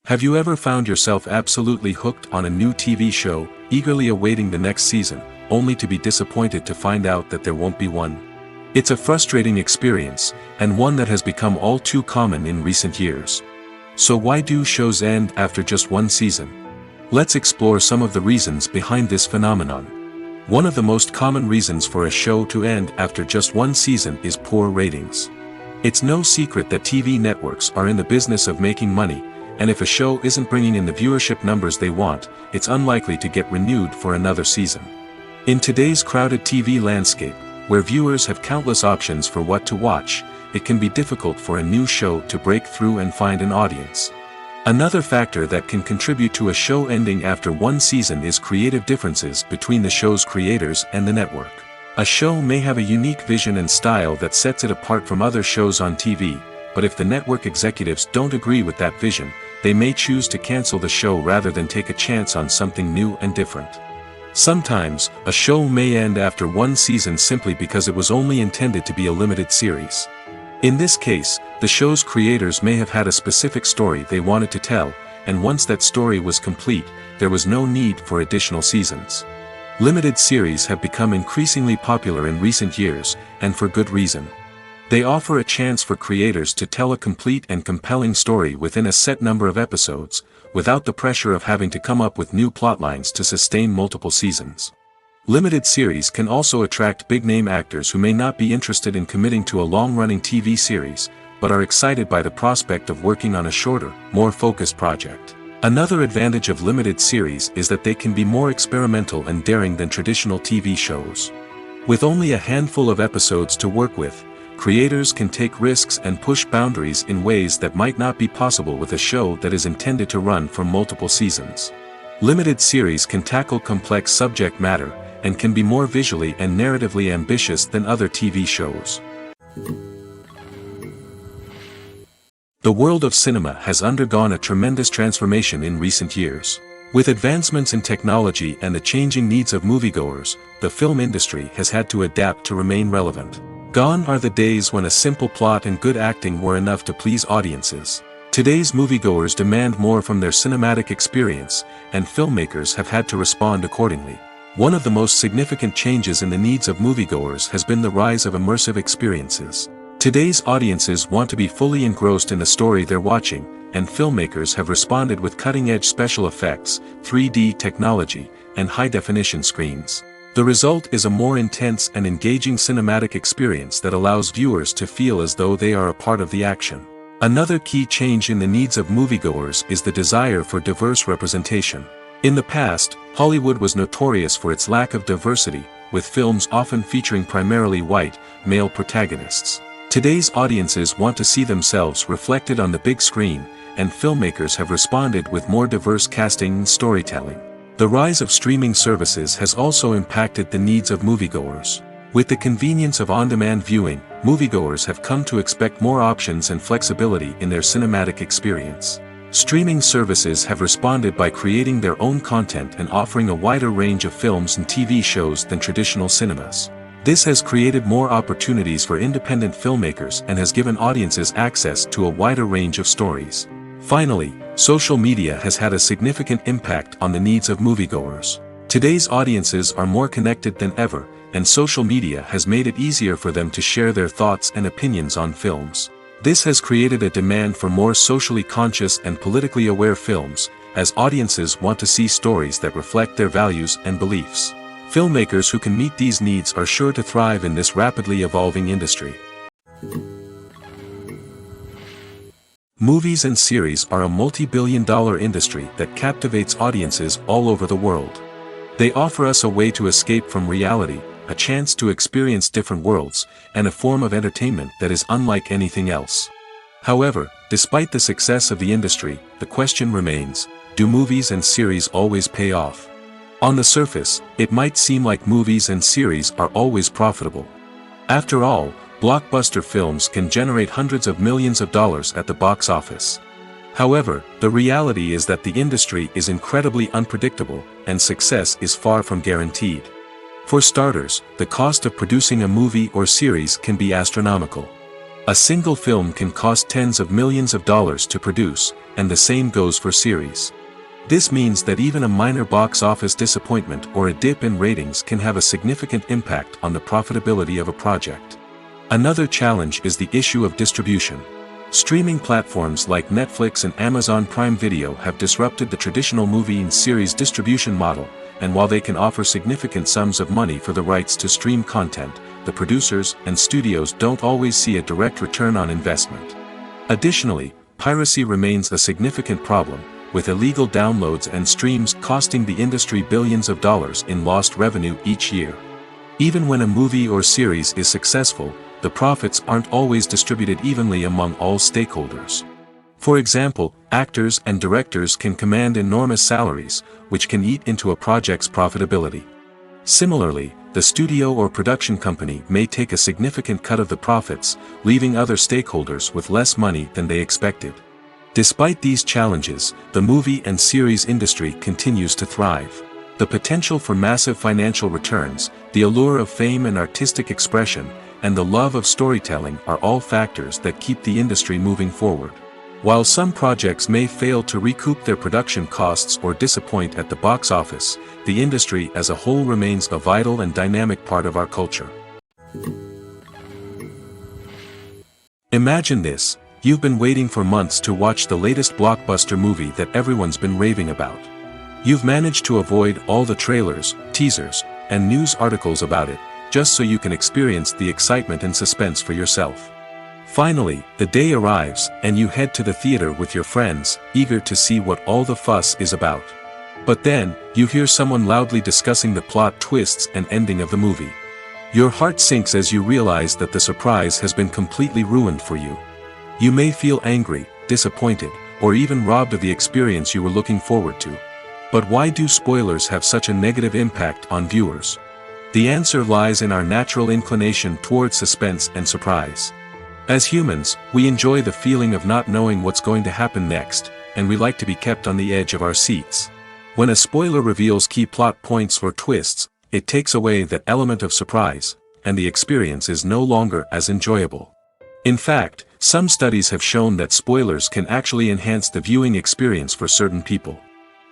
Have you ever found yourself absolutely hooked on a new TV show, eagerly awaiting the next season, only to be disappointed to find out that there won't be one? It's a frustrating experience, and one that has become all too common in recent years. So why do shows end after just one season? Let's explore some of the reasons behind this phenomenon. One of the most common reasons for a show to end after just one season is poor ratings. It's no secret that TV networks are in the business of making money, and if a show isn't bringing in the viewership numbers they want, it's unlikely to get renewed for another season. In today's crowded TV landscape, where viewers have countless options for what to watch, it can be difficult for a new show to break through and find an audience. Another factor that can contribute to a show ending after one season is creative differences between the show's creators and the network. A show may have a unique vision and style that sets it apart from other shows on TV, but if the network executives don't agree with that vision, they may choose to cancel the show rather than take a chance on something new and different. Sometimes, a show may end after one season simply because it was only intended to be a limited series. In this case, the show's creators may have had a specific story they wanted to tell, and once that story was complete, there was no need for additional seasons. Limited series have become increasingly popular in recent years, and for good reason. They offer a chance for creators to tell a complete and compelling story within a set number of episodes, without the pressure of having to come up with new plotlines to sustain multiple seasons. Limited series can also attract big-name actors who may not be interested in committing to a long-running TV series, but are excited by the prospect of working on a shorter, more focused project. Another advantage of limited series is that they can be more experimental and daring than traditional TV shows. With only a handful of episodes to work with, creators can take risks and push boundaries in ways that might not be possible with a show that is intended to run for multiple seasons. Limited series can tackle complex subject matter, and can be more visually and narratively ambitious than other TV shows. The world of cinema has undergone a tremendous transformation in recent years. With advancements in technology and the changing needs of moviegoers, the film industry has had to adapt to remain relevant. Gone are the days when a simple plot and good acting were enough to please audiences. Today's moviegoers demand more from their cinematic experience, and filmmakers have had to respond accordingly. One of the most significant changes in the needs of moviegoers has been the rise of immersive experiences. Today's audiences want to be fully engrossed in the story they're watching, and filmmakers have responded with cutting-edge special effects, 3D technology, and high-definition screens. The result is a more intense and engaging cinematic experience that allows viewers to feel as though they are a part of the action. Another key change in the needs of moviegoers is the desire for diverse representation. In the past, Hollywood was notorious for its lack of diversity, with films often featuring primarily white, male protagonists. Today's audiences want to see themselves reflected on the big screen, and filmmakers have responded with more diverse casting and storytelling. The rise of streaming services has also impacted the needs of moviegoers. With the convenience of on-demand viewing, moviegoers have come to expect more options and flexibility in their cinematic experience. Streaming services have responded by creating their own content and offering a wider range of films and TV shows than traditional cinemas. This has created more opportunities for independent filmmakers and has given audiences access to a wider range of stories. Finally, social media has had a significant impact on the needs of moviegoers. Today's audiences are more connected than ever, and social media has made it easier for them to share their thoughts and opinions on films. This has created a demand for more socially conscious and politically aware films, as audiences want to see stories that reflect their values and beliefs. Filmmakers who can meet these needs are sure to thrive in this rapidly evolving industry. Movies and series are a multi-billion-dollar industry that captivates audiences all over the world. They offer us a way to escape from reality, a chance to experience different worlds, and a form of entertainment that is unlike anything else. However, despite the success of the industry, the question remains, do movies and series always pay off? On the surface, it might seem like movies and series are always profitable. After all, blockbuster films can generate hundreds of millions of dollars at the box office. However, the reality is that the industry is incredibly unpredictable, and success is far from guaranteed. For starters, the cost of producing a movie or series can be astronomical. A single film can cost tens of millions of dollars to produce, and the same goes for series. This means that even a minor box office disappointment or a dip in ratings can have a significant impact on the profitability of a project. Another challenge is the issue of distribution. Streaming platforms like Netflix and Amazon Prime Video have disrupted the traditional movie and series distribution model, and while they can offer significant sums of money for the rights to stream content, the producers and studios don't always see a direct return on investment. Additionally, piracy remains a significant problem, with illegal downloads and streams costing the industry billions of dollars in lost revenue each year. Even when a movie or series is successful, the profits aren't always distributed evenly among all stakeholders. For example, actors and directors can command enormous salaries, which can eat into a project's profitability. Similarly, the studio or production company may take a significant cut of the profits, leaving other stakeholders with less money than they expected. Despite these challenges, the movie and series industry continues to thrive. The potential for massive financial returns, the allure of fame and artistic expression, and the love of storytelling are all factors that keep the industry moving forward. While some projects may fail to recoup their production costs or disappoint at the box office, the industry as a whole remains a vital and dynamic part of our culture. Imagine this. You've been waiting for months to watch the latest blockbuster movie that everyone's been raving about. You've managed to avoid all the trailers, teasers, and news articles about it, just so you can experience the excitement and suspense for yourself. Finally, the day arrives, and you head to the theater with your friends, eager to see what all the fuss is about. But then, you hear someone loudly discussing the plot twists and ending of the movie. Your heart sinks as you realize that the surprise has been completely ruined for you. You may feel angry, disappointed, or even robbed of the experience you were looking forward to. But why do spoilers have such a negative impact on viewers? The answer lies in our natural inclination toward suspense and surprise. As humans, we enjoy the feeling of not knowing what's going to happen next, and we like to be kept on the edge of our seats. When a spoiler reveals key plot points or twists, it takes away that element of surprise, and the experience is no longer as enjoyable. In fact, some studies have shown that spoilers can actually enhance the viewing experience for certain people.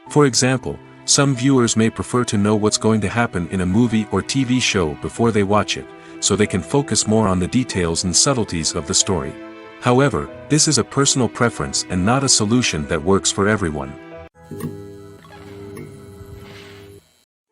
For example, some viewers may prefer to know what's going to happen in a movie or TV show before they watch it, so they can focus more on the details and subtleties of the story. However, this is a personal preference and not a solution that works for everyone.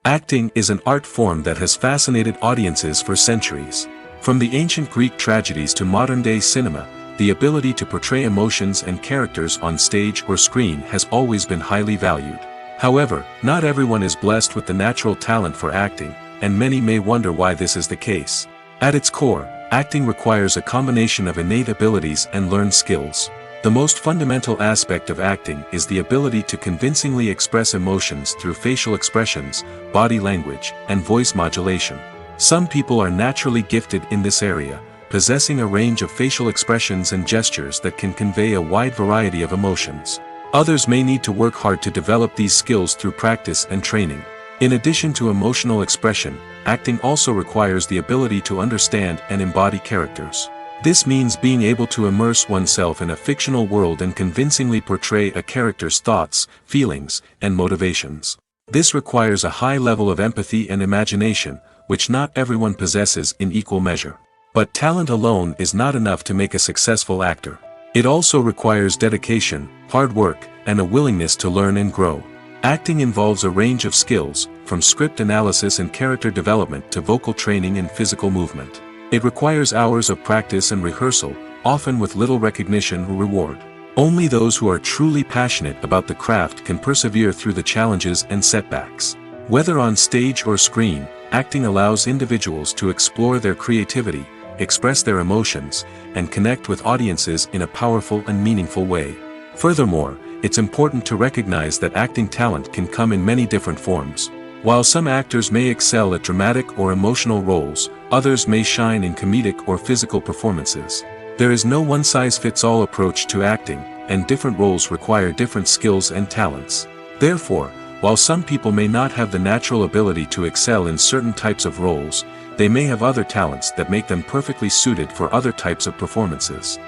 Acting is an art form that has fascinated audiences for centuries. From the ancient Greek tragedies to modern-day cinema, the ability to portray emotions and characters on stage or screen has always been highly valued. However, not everyone is blessed with the natural talent for acting, and many may wonder why this is the case. At its core, acting requires a combination of innate abilities and learned skills. The most fundamental aspect of acting is the ability to convincingly express emotions through facial expressions, body language, and voice modulation. Some people are naturally gifted in this area, possessing a range of facial expressions and gestures that can convey a wide variety of emotions. Others may need to work hard to develop these skills through practice and training. In addition to emotional expression, acting also requires the ability to understand and embody characters. This means being able to immerse oneself in a fictional world and convincingly portray a character's thoughts, feelings, and motivations. This requires a high level of empathy and imagination, which not everyone possesses in equal measure. But talent alone is not enough to make a successful actor. It also requires dedication, hard work, and a willingness to learn and grow. Acting involves a range of skills, from script analysis and character development to vocal training and physical movement. It requires hours of practice and rehearsal, often with little recognition or reward. Only those who are truly passionate about the craft can persevere through the challenges and setbacks. Whether on stage or screen, acting allows individuals to explore their creativity, express their emotions, and connect with audiences in a powerful and meaningful way. Furthermore, it's important to recognize that acting talent can come in many different forms. While some actors may excel at dramatic or emotional roles, others may shine in comedic or physical performances. There is no one-size-fits-all approach to acting, and different roles require different skills and talents. Therefore, while some people may not have the natural ability to excel in certain types of roles, they may have other talents that make them perfectly suited for other types of performances.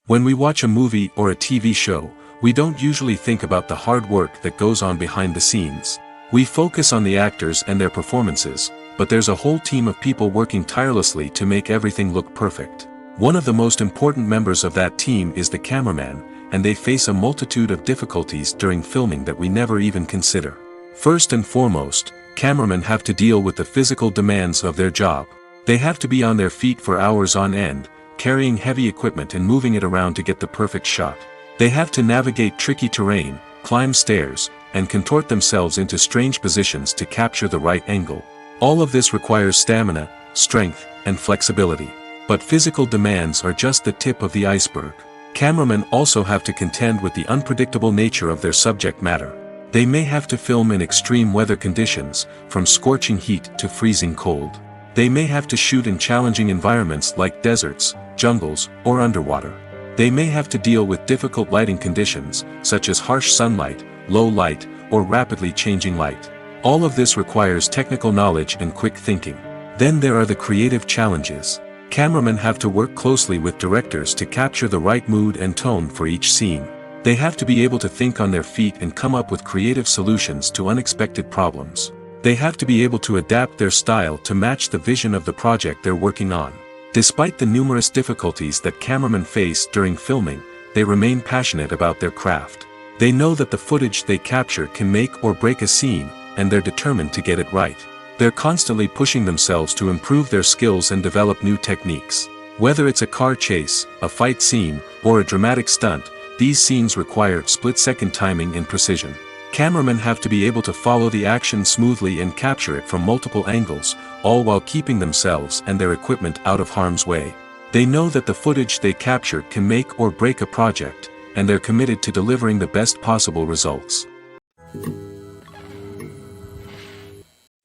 When we watch a movie or a TV show, we don't usually think about the hard work that goes on behind the scenes. We focus on the actors and their performances, but there's a whole team of people working tirelessly to make everything look perfect. One of the most important members of that team is the cameraman, and they face a multitude of difficulties during filming that we never even consider. First and foremost, cameramen have to deal with the physical demands of their job. They have to be on their feet for hours on end, carrying heavy equipment and moving it around to get the perfect shot. They have to navigate tricky terrain, climb stairs, and contort themselves into strange positions to capture the right angle. All of this requires stamina, strength, and flexibility. But physical demands are just the tip of the iceberg. Cameramen also have to contend with the unpredictable nature of their subject matter. They may have to film in extreme weather conditions, from scorching heat to freezing cold. They may have to shoot in challenging environments like deserts, jungles, or underwater. They may have to deal with difficult lighting conditions, such as harsh sunlight, low light, or rapidly changing light. All of this requires technical knowledge and quick thinking. Then there are the creative challenges. Cameramen have to work closely with directors to capture the right mood and tone for each scene. They have to be able to think on their feet and come up with creative solutions to unexpected problems. They have to be able to adapt their style to match the vision of the project they're working on. Despite the numerous difficulties that cameramen face during filming, they remain passionate about their craft. They know that the footage they capture can make or break a scene, and they're determined to get it right. They're constantly pushing themselves to improve their skills and develop new techniques. Whether it's a car chase, a fight scene, or a dramatic stunt, these scenes require split-second timing and precision. Cameramen have to be able to follow the action smoothly and capture it from multiple angles, all while keeping themselves and their equipment out of harm's way. They know that the footage they capture can make or break a project, and they're committed to delivering the best possible results.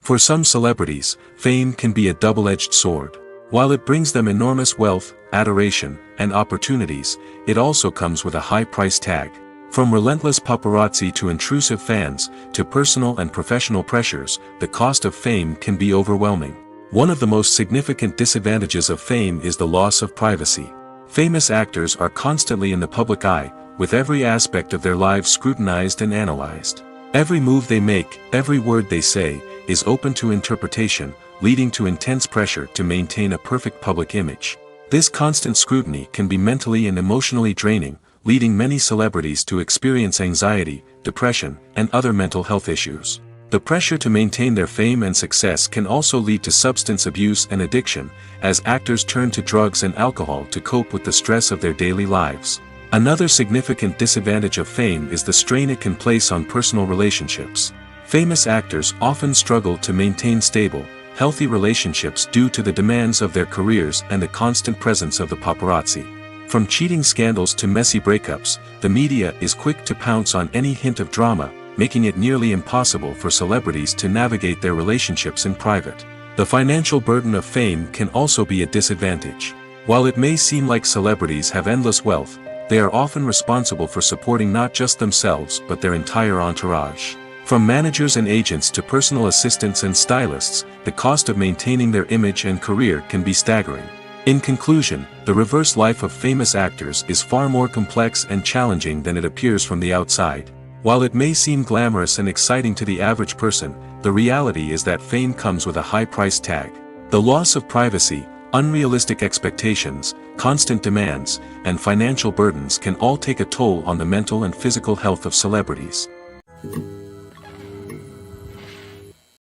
For some celebrities, fame can be a double-edged sword. While it brings them enormous wealth, adoration, and opportunities, it also comes with a high price tag. From relentless paparazzi to intrusive fans, to personal and professional pressures, the cost of fame can be overwhelming. One of the most significant disadvantages of fame is the loss of privacy. Famous actors are constantly in the public eye, with every aspect of their lives scrutinized and analyzed. Every move they make, every word they say, is open to interpretation, leading to intense pressure to maintain a perfect public image. This constant scrutiny can be mentally and emotionally draining, leading many celebrities to experience anxiety, depression, and other mental health issues. The pressure to maintain their fame and success can also lead to substance abuse and addiction, as actors turn to drugs and alcohol to cope with the stress of their daily lives. Another significant disadvantage of fame is the strain it can place on personal relationships. Famous actors often struggle to maintain stable, healthy relationships due to the demands of their careers and the constant presence of the paparazzi. From cheating scandals to messy breakups, the media is quick to pounce on any hint of drama, making it nearly impossible for celebrities to navigate their relationships in private. The financial burden of fame can also be a disadvantage. While it may seem like celebrities have endless wealth, they are often responsible for supporting not just themselves but their entire entourage. From managers and agents to personal assistants and stylists, the cost of maintaining their image and career can be staggering. In conclusion, the reverse life of famous actors is far more complex and challenging than it appears from the outside. While it may seem glamorous and exciting to the average person, the reality is that fame comes with a high price tag. The loss of privacy, unrealistic expectations, constant demands, and financial burdens can all take a toll on the mental and physical health of celebrities.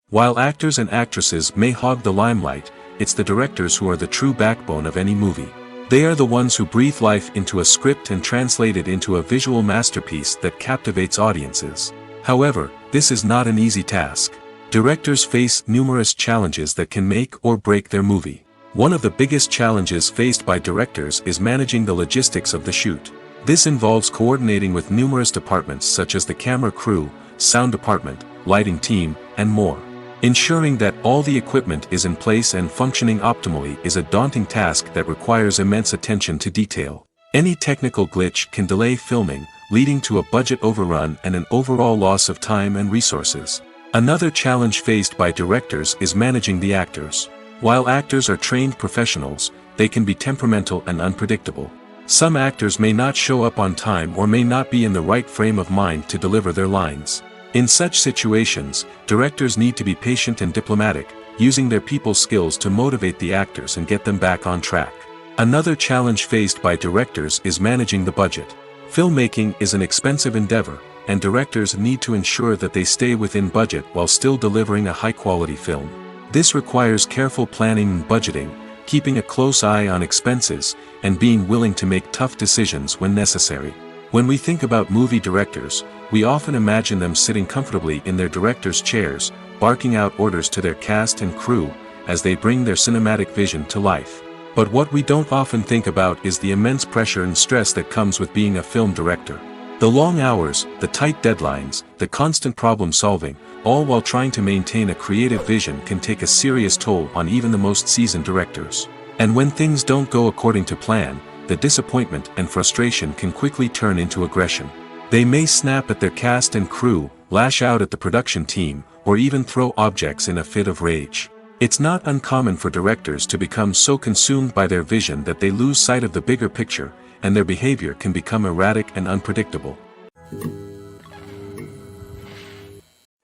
While actors and actresses may hog the limelight, it's the directors who are the true backbone of any movie. They are the ones who breathe life into a script and translate it into a visual masterpiece that captivates audiences. However, this is not an easy task. Directors face numerous challenges that can make or break their movie. One of the biggest challenges faced by directors is managing the logistics of the shoot. This involves coordinating with numerous departments such as the camera crew, sound department, lighting team, and more. Ensuring that all the equipment is in place and functioning optimally is a daunting task that requires immense attention to detail. Any technical glitch can delay filming, leading to a budget overrun and an overall loss of time and resources. Another challenge faced by directors is managing the actors. While actors are trained professionals, they can be temperamental and unpredictable. Some actors may not show up on time or may not be in the right frame of mind to deliver their lines. In such situations, directors need to be patient and diplomatic, using their people skills to motivate the actors and get them back on track. Another challenge faced by directors is managing the budget. Filmmaking is an expensive endeavor, and directors need to ensure that they stay within budget while still delivering a high-quality film. This requires careful planning and budgeting, keeping a close eye on expenses, and being willing to make tough decisions when necessary. When we think about movie directors, we often imagine them sitting comfortably in their director's chairs, barking out orders to their cast and crew, as they bring their cinematic vision to life. But what we don't often think about is the immense pressure and stress that comes with being a film director. The long hours, the tight deadlines, the constant problem solving, all while trying to maintain a creative vision can take a serious toll on even the most seasoned directors. And when things don't go according to plan, the disappointment and frustration can quickly turn into aggression. They may snap at their cast and crew, lash out at the production team, or even throw objects in a fit of rage. It's not uncommon for directors to become so consumed by their vision that they lose sight of the bigger picture, and their behavior can become erratic and unpredictable.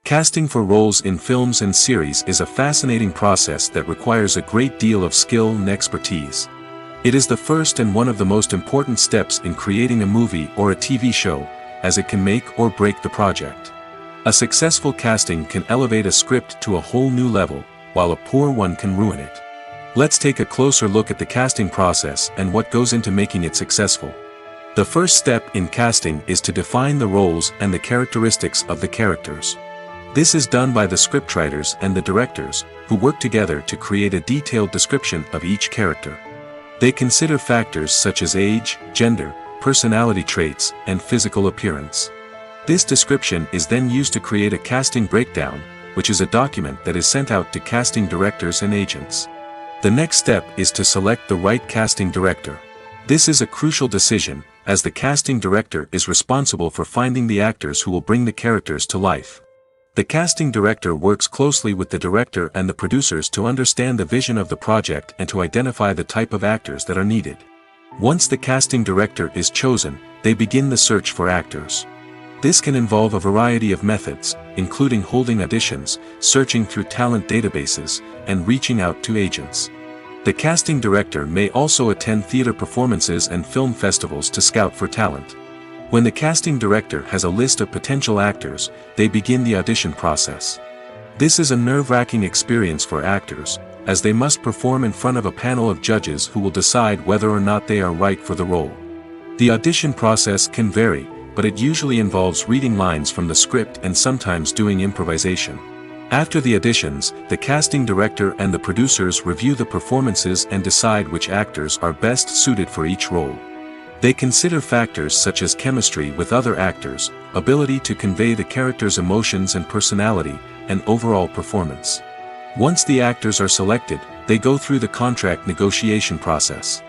Casting for roles in films and series is a fascinating process that requires a great deal of skill and expertise. It is the first and one of the most important steps in creating a movie or a TV show, as it can make or break the project. A successful casting can elevate a script to a whole new level, while a poor one can ruin it. Let's take a closer look at the casting process and what goes into making it successful. The first step in casting is to define the roles and the characteristics of the characters. This is done by the scriptwriters and the directors, who work together to create a detailed description of each character. They consider factors such as age, gender, personality traits, and physical appearance. This description is then used to create a casting breakdown, which is a document that is sent out to casting directors and agents. The next step is to select the right casting director. This is a crucial decision, as the casting director is responsible for finding the actors who will bring the characters to life. The casting director works closely with the director and the producers to understand the vision of the project and to identify the type of actors that are needed. Once the casting director is chosen, they begin the search for actors. This can involve a variety of methods, including holding auditions, searching through talent databases, and reaching out to agents. The casting director may also attend theater performances and film festivals to scout for talent. When the casting director has a list of potential actors, they begin the audition process. This is a nerve-wracking experience for actors, as they must perform in front of a panel of judges who will decide whether or not they are right for the role. The audition process can vary, but it usually involves reading lines from the script and sometimes doing improvisation. After the auditions, the casting director and the producers review the performances and decide which actors are best suited for each role. They consider factors such as chemistry with other actors, ability to convey the character's emotions and personality, and overall performance. Once the actors are selected, they go through the contract negotiation process.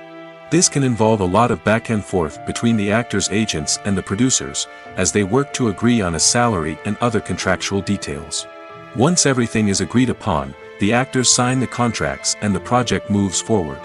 This can involve a lot of back and forth between the actors' agents and the producers, as they work to agree on a salary and other contractual details. Once everything is agreed upon, the actors sign the contracts and the project moves forward.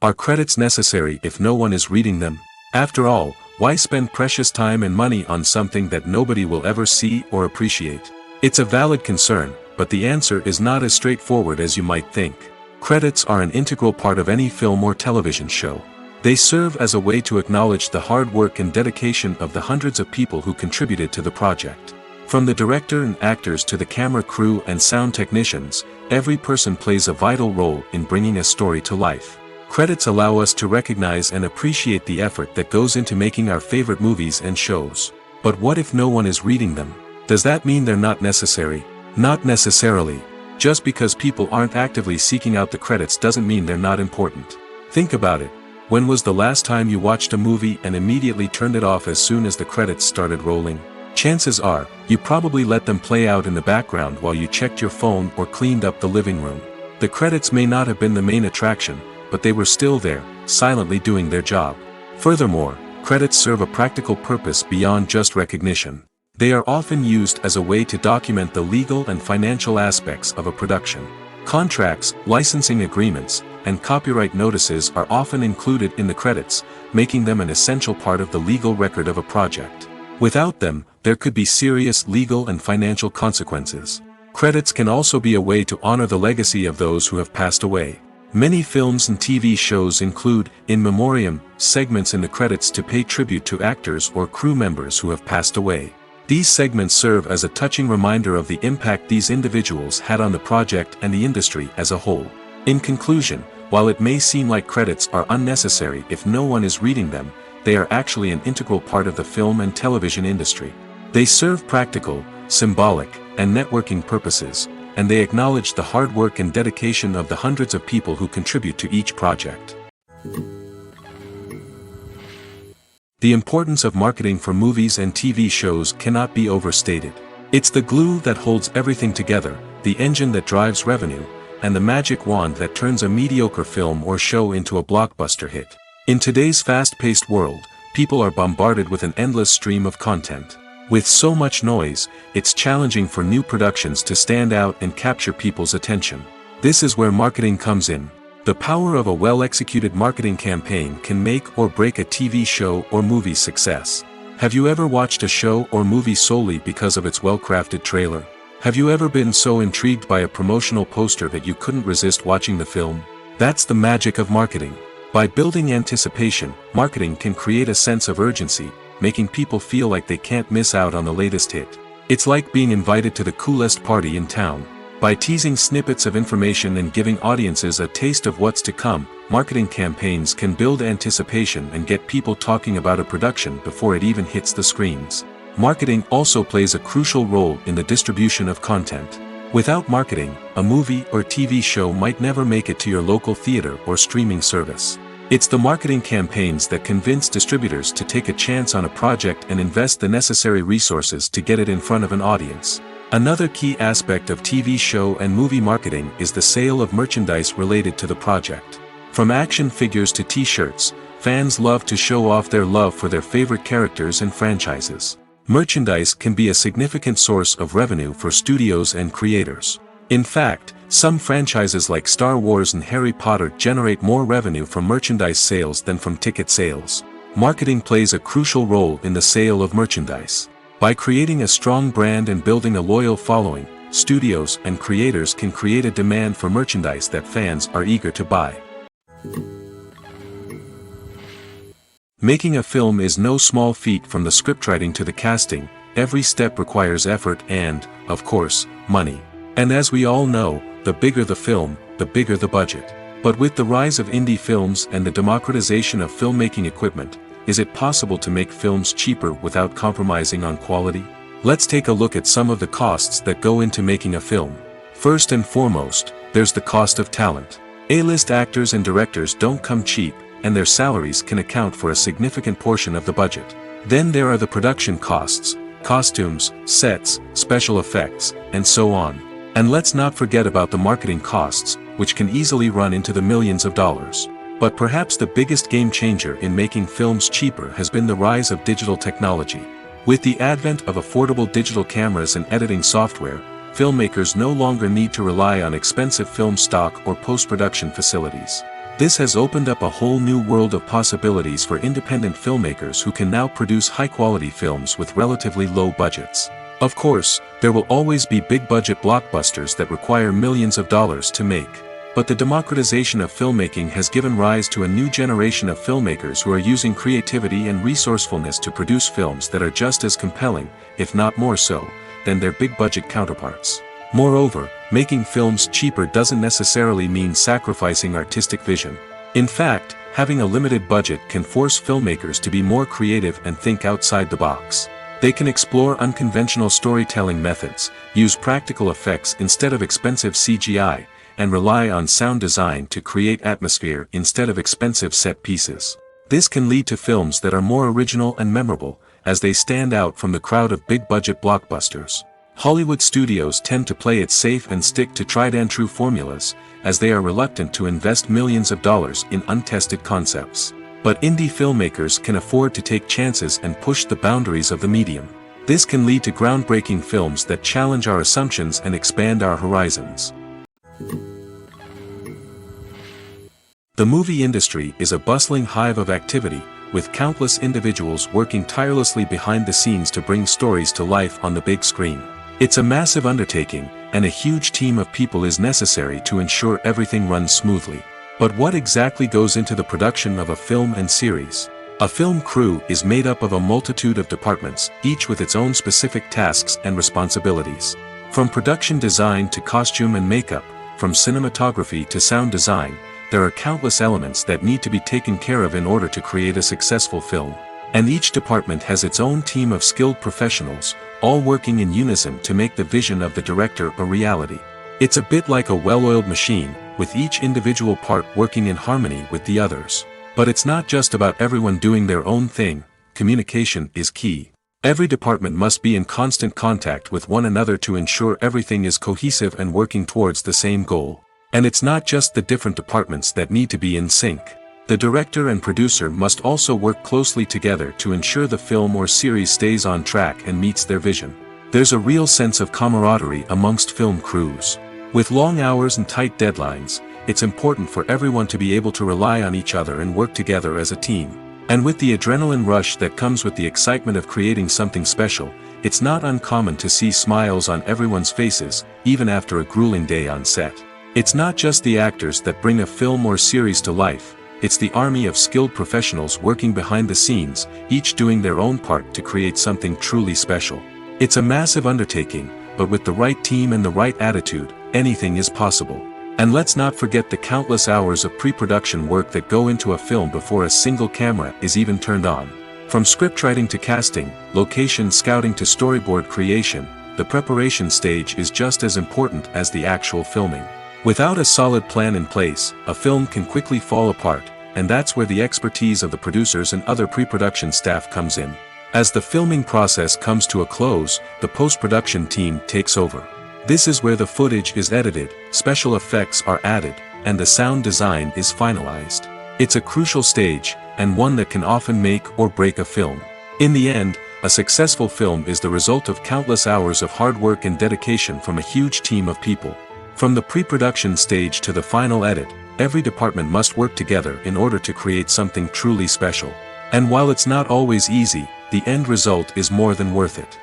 Are credits necessary if no one is reading them? After all, why spend precious time and money on something that nobody will ever see or appreciate? It's a valid concern, but the answer is not as straightforward as you might think. Credits are an integral part of any film or television show. They serve as a way to acknowledge the hard work and dedication of the hundreds of people who contributed to the project. From the director and actors to the camera crew and sound technicians, every person plays a vital role in bringing a story to life. Credits allow us to recognize and appreciate the effort that goes into making our favorite movies and shows. But what if no one is reading them? Does that mean they're not necessary? Not necessarily. Just because people aren't actively seeking out the credits doesn't mean they're not important. Think about it. When was the last time you watched a movie and immediately turned it off as soon as the credits started rolling? Chances are, you probably let them play out in the background while you checked your phone or cleaned up the living room. The credits may not have been the main attraction, but they were still there, silently doing their job. Furthermore, credits serve a practical purpose beyond just recognition. They are often used as a way to document the legal and financial aspects of a production. Contracts, licensing agreements, and copyright notices are often included in the credits, making them an essential part of the legal record of a project. Without them, there could be serious legal and financial consequences. Credits can also be a way to honor the legacy of those who have passed away. Many films and TV shows include, in memoriam, segments in the credits to pay tribute to actors or crew members who have passed away. These segments serve as a touching reminder of the impact these individuals had on the project and the industry as a whole. In conclusion, while it may seem like credits are unnecessary if no one is reading them, they are actually an integral part of the film and television industry. They serve practical, symbolic, and networking purposes, and they acknowledge the hard work and dedication of the hundreds of people who contribute to each project. The importance of marketing for movies and TV shows cannot be overstated. It's the glue that holds everything together, the engine that drives revenue, and the magic wand that turns a mediocre film or show into a blockbuster hit. In today's fast-paced world, people are bombarded with an endless stream of content. With so much noise, it's challenging for new productions to stand out and capture people's attention. This is where marketing comes in. The power of a well-executed marketing campaign can make or break a TV show or movie's success. Have you ever watched a show or movie solely because of its well-crafted trailer? Have you ever been so intrigued by a promotional poster that you couldn't resist watching the film? That's the magic of marketing. By building anticipation, marketing can create a sense of urgency, making people feel like they can't miss out on the latest hit. It's like being invited to the coolest party in town. By teasing snippets of information and giving audiences a taste of what's to come, marketing campaigns can build anticipation and get people talking about a production before it even hits the screens. Marketing also plays a crucial role in the distribution of content. Without marketing, a movie or TV show might never make it to your local theater or streaming service. It's the marketing campaigns that convince distributors to take a chance on a project and invest the necessary resources to get it in front of an audience. Another key aspect of TV show and movie marketing is the sale of merchandise related to the project. From action figures to t-shirts, fans love to show off their love for their favorite characters and franchises. Merchandise can be a significant source of revenue for studios and creators. In fact, some franchises like Star Wars and Harry Potter generate more revenue from merchandise sales than from ticket sales. Marketing plays a crucial role in the sale of merchandise. By creating a strong brand and building a loyal following, studios and creators can create a demand for merchandise that fans are eager to buy. Making a film is no small feat. From the scriptwriting to the casting, every step requires effort and, of course, money. And as we all know, the bigger the film, the bigger the budget. But with the rise of indie films and the democratization of filmmaking equipment, is it possible to make films cheaper without compromising on quality? Let's take a look at some of the costs that go into making a film. First and foremost, there's the cost of talent. A-list actors and directors don't come cheap, and their salaries can account for a significant portion of the budget. Then there are the production costs, costumes, sets, special effects, and so on. And let's not forget about the marketing costs, which can easily run into the millions of dollars. But perhaps the biggest game changer in making films cheaper has been the rise of digital technology. With the advent of affordable digital cameras and editing software, filmmakers no longer need to rely on expensive film stock or post-production facilities. This has opened up a whole new world of possibilities for independent filmmakers who can now produce high-quality films with relatively low budgets. Of course, there will always be big-budget blockbusters that require millions of dollars to make. But the democratization of filmmaking has given rise to a new generation of filmmakers who are using creativity and resourcefulness to produce films that are just as compelling, if not more so, than their big-budget counterparts. Moreover, making films cheaper doesn't necessarily mean sacrificing artistic vision. In fact, having a limited budget can force filmmakers to be more creative and think outside the box. They can explore unconventional storytelling methods, use practical effects instead of expensive CGI, and rely on sound design to create atmosphere instead of expensive set pieces. This can lead to films that are more original and memorable, as they stand out from the crowd of big-budget blockbusters. Hollywood studios tend to play it safe and stick to tried-and-true formulas, as they are reluctant to invest millions of dollars in untested concepts. But indie filmmakers can afford to take chances and push the boundaries of the medium. This can lead to groundbreaking films that challenge our assumptions and expand our horizons. The movie industry is a bustling hive of activity, with countless individuals working tirelessly behind the scenes to bring stories to life on the big screen. It's a massive undertaking, and a huge team of people is necessary to ensure everything runs smoothly. But what exactly goes into the production of a film and series? A film crew is made up of a multitude of departments, each with its own specific tasks and responsibilities. From production design to costume and makeup, from cinematography to sound design, there are countless elements that need to be taken care of in order to create a successful film. And each department has its own team of skilled professionals, all working in unison to make the vision of the director a reality. It's a bit like a well-oiled machine, with each individual part working in harmony with the others. But it's not just about everyone doing their own thing. Communication is key. Every department must be in constant contact with one another to ensure everything is cohesive and working towards the same goal. And it's not just the different departments that need to be in sync. The director and producer must also work closely together to ensure the film or series stays on track and meets their vision. There's a real sense of camaraderie amongst film crews. With long hours and tight deadlines, it's important for everyone to be able to rely on each other and work together as a team. And with the adrenaline rush that comes with the excitement of creating something special, it's not uncommon to see smiles on everyone's faces, even after a grueling day on set. It's not just the actors that bring a film or series to life. It's the army of skilled professionals working behind the scenes, each doing their own part to create something truly special. It's a massive undertaking, but with the right team and the right attitude, anything is possible. And let's not forget the countless hours of pre-production work that go into a film before a single camera is even turned on. From scriptwriting to casting, location scouting to storyboard creation, the preparation stage is just as important as the actual filming. Without a solid plan in place, a film can quickly fall apart, and that's where the expertise of the producers and other pre-production staff comes in. As the filming process comes to a close, the post-production team takes over. This is where the footage is edited, special effects are added, and the sound design is finalized. It's a crucial stage, and one that can often make or break a film. In the end, a successful film is the result of countless hours of hard work and dedication from a huge team of people. From the pre-production stage to the final edit, every department must work together in order to create something truly special. And while it's not always easy, the end result is more than worth it.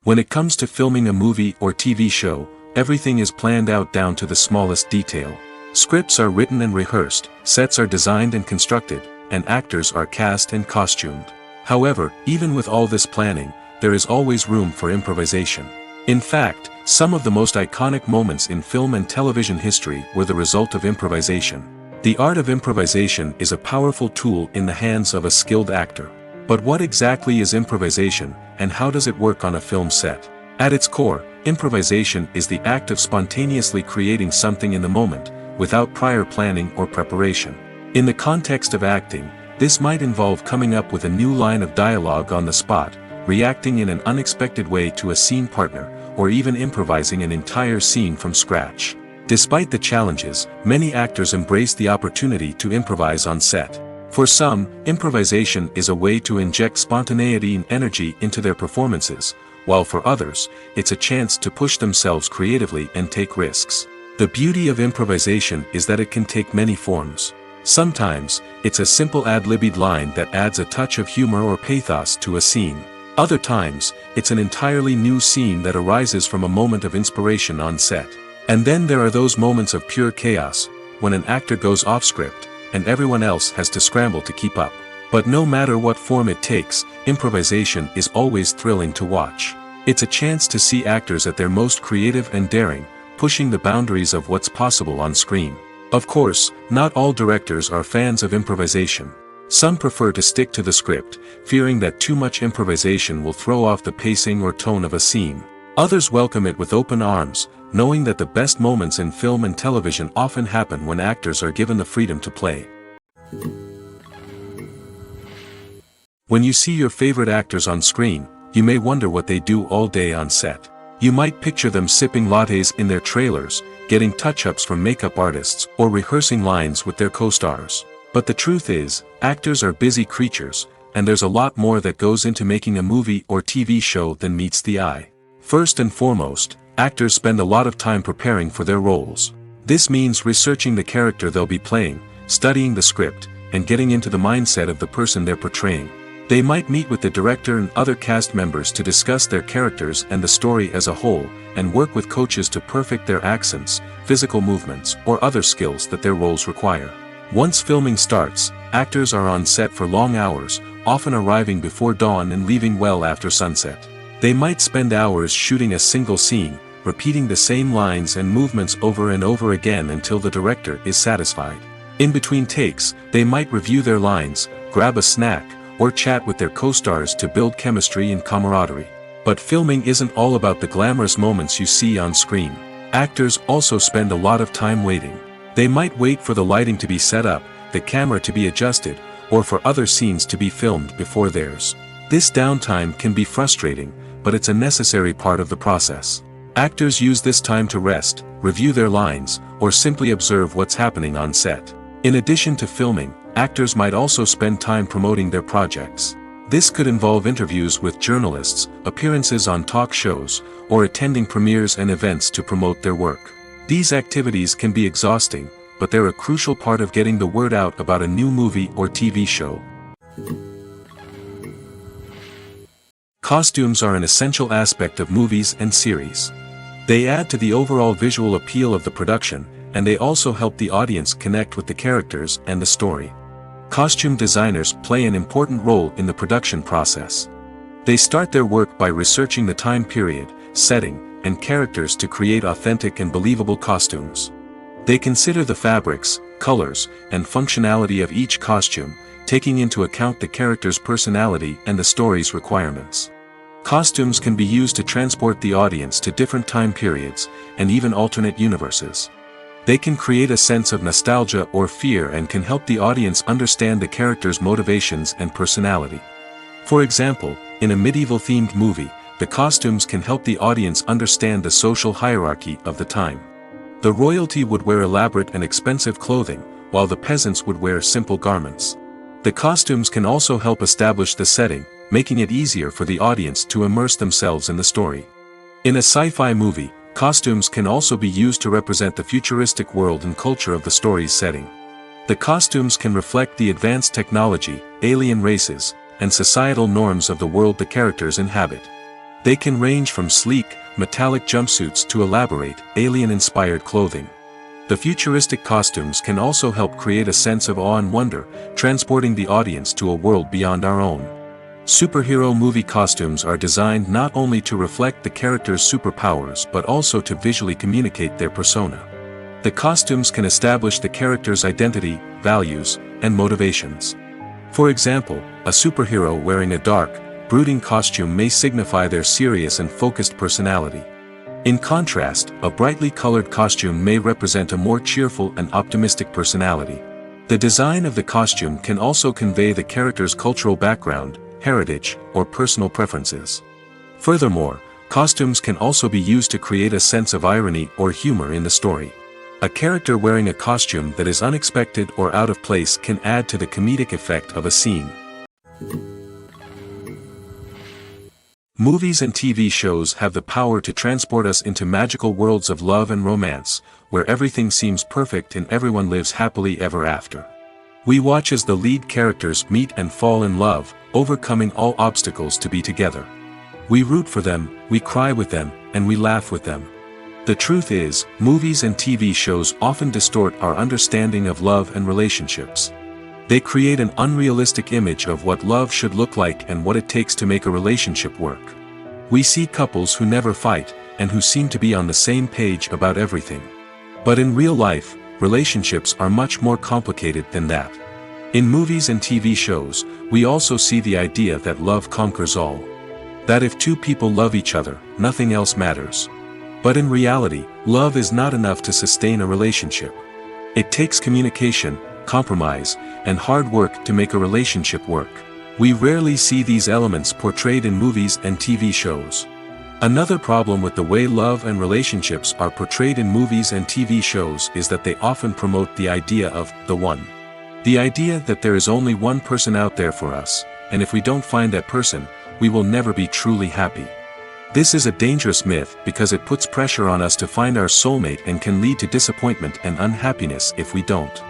When it comes to filming a movie or TV show, everything is planned out down to the smallest detail. Scripts are written and rehearsed, sets are designed and constructed, and actors are cast and costumed. However, even with all this planning, there is always room for improvisation. In fact, some of the most iconic moments in film and television history were the result of improvisation. The art of improvisation is a powerful tool in the hands of a skilled actor. But what exactly is improvisation, and how does it work on a film set? At its core, improvisation is the act of spontaneously creating something in the moment, without prior planning or preparation. In the context of acting, this might involve coming up with a new line of dialogue on the spot, reacting in an unexpected way to a scene partner, or even improvising an entire scene from scratch. Despite the challenges, many actors embrace the opportunity to improvise on set. For some, improvisation is a way to inject spontaneity and energy into their performances, while for others, it's a chance to push themselves creatively and take risks. The beauty of improvisation is that it can take many forms. Sometimes, it's a simple ad-libbed line that adds a touch of humor or pathos to a scene. Other times, it's an entirely new scene that arises from a moment of inspiration on set. And then there are those moments of pure chaos, when an actor goes off script, and everyone else has to scramble to keep up. But no matter what form it takes, improvisation is always thrilling to watch. It's a chance to see actors at their most creative and daring, pushing the boundaries of what's possible on screen. Of course, not all directors are fans of improvisation. Some prefer to stick to the script, fearing that too much improvisation will throw off the pacing or tone of a scene. Others welcome it with open arms, knowing that the best moments in film and television often happen when actors are given the freedom to play. When you see your favorite actors on screen, you may wonder what they do all day on set. You might picture them sipping lattes in their trailers, getting touch-ups from makeup artists, or rehearsing lines with their co-stars. But the truth is, actors are busy creatures, and there's a lot more that goes into making a movie or TV show than meets the eye. First and foremost, actors spend a lot of time preparing for their roles. This means researching the character they'll be playing, studying the script, and getting into the mindset of the person they're portraying. They might meet with the director and other cast members to discuss their characters and the story as a whole, and work with coaches to perfect their accents, physical movements, or other skills that their roles require. Once filming starts, actors are on set for long hours, often arriving before dawn and leaving well after sunset. They might spend hours shooting a single scene, repeating the same lines and movements over and over again until the director is satisfied. In between takes, they might review their lines, grab a snack, or chat with their co-stars to build chemistry and camaraderie. But filming isn't all about the glamorous moments you see on screen. Actors also spend a lot of time waiting. They might wait for the lighting to be set up, the camera to be adjusted, or for other scenes to be filmed before theirs. This downtime can be frustrating, but it's a necessary part of the process. Actors use this time to rest, review their lines, or simply observe what's happening on set. In addition to filming, actors might also spend time promoting their projects. This could involve interviews with journalists, appearances on talk shows, or attending premieres and events to promote their work. These activities can be exhausting, but they're a crucial part of getting the word out about a new movie or TV show. Costumes are an essential aspect of movies and series. They add to the overall visual appeal of the production, and they also help the audience connect with the characters and the story. Costume designers play an important role in the production process. They start their work by researching the time period, setting, and characters to create authentic and believable costumes. They consider the fabrics, colors, and functionality of each costume, taking into account the character's personality and the story's requirements. Costumes can be used to transport the audience to different time periods, and even alternate universes. They can create a sense of nostalgia or fear and can help the audience understand the character's motivations and personality. For example, in a medieval-themed movie, the costumes can help the audience understand the social hierarchy of the time. The royalty would wear elaborate and expensive clothing, while the peasants would wear simple garments. The costumes can also help establish the setting, making it easier for the audience to immerse themselves in the story. In a sci-fi movie, costumes can also be used to represent the futuristic world and culture of the story's setting. The costumes can reflect the advanced technology, alien races, and societal norms of the world the characters inhabit. They can range from sleek, metallic jumpsuits to elaborate, alien-inspired clothing. The futuristic costumes can also help create a sense of awe and wonder, transporting the audience to a world beyond our own. Superhero movie costumes are designed not only to reflect the character's superpowers but also to visually communicate their persona. The costumes can establish the character's identity, values, and motivations. For example, a superhero wearing a dark, brooding costume may signify their serious and focused personality. In contrast, a brightly colored costume may represent a more cheerful and optimistic personality. The design of the costume can also convey the character's cultural background, heritage, or personal preferences. Furthermore, costumes can also be used to create a sense of irony or humor in the story. A character wearing a costume that is unexpected or out of place can add to the comedic effect of a scene. Movies and TV shows have the power to transport us into magical worlds of love and romance, where everything seems perfect and everyone lives happily ever after. We watch as the lead characters meet and fall in love, overcoming all obstacles to be together. We root for them, we cry with them, and we laugh with them. The truth is, movies and TV shows often distort our understanding of love and relationships. They create an unrealistic image of what love should look like and what it takes to make a relationship work. We see couples who never fight, and who seem to be on the same page about everything. But in real life, relationships are much more complicated than that. In movies and TV shows, we also see the idea that love conquers all. That if two people love each other, nothing else matters. But in reality, love is not enough to sustain a relationship. It takes communication, compromise, and hard work to make a relationship work. We rarely see these elements portrayed in movies and TV shows. Another problem with the way love and relationships are portrayed in movies and TV shows is that they often promote the idea of the one. The idea that there is only one person out there for us, and if we don't find that person, we will never be truly happy. This is a dangerous myth because it puts pressure on us to find our soulmate and can lead to disappointment and unhappiness if we don't.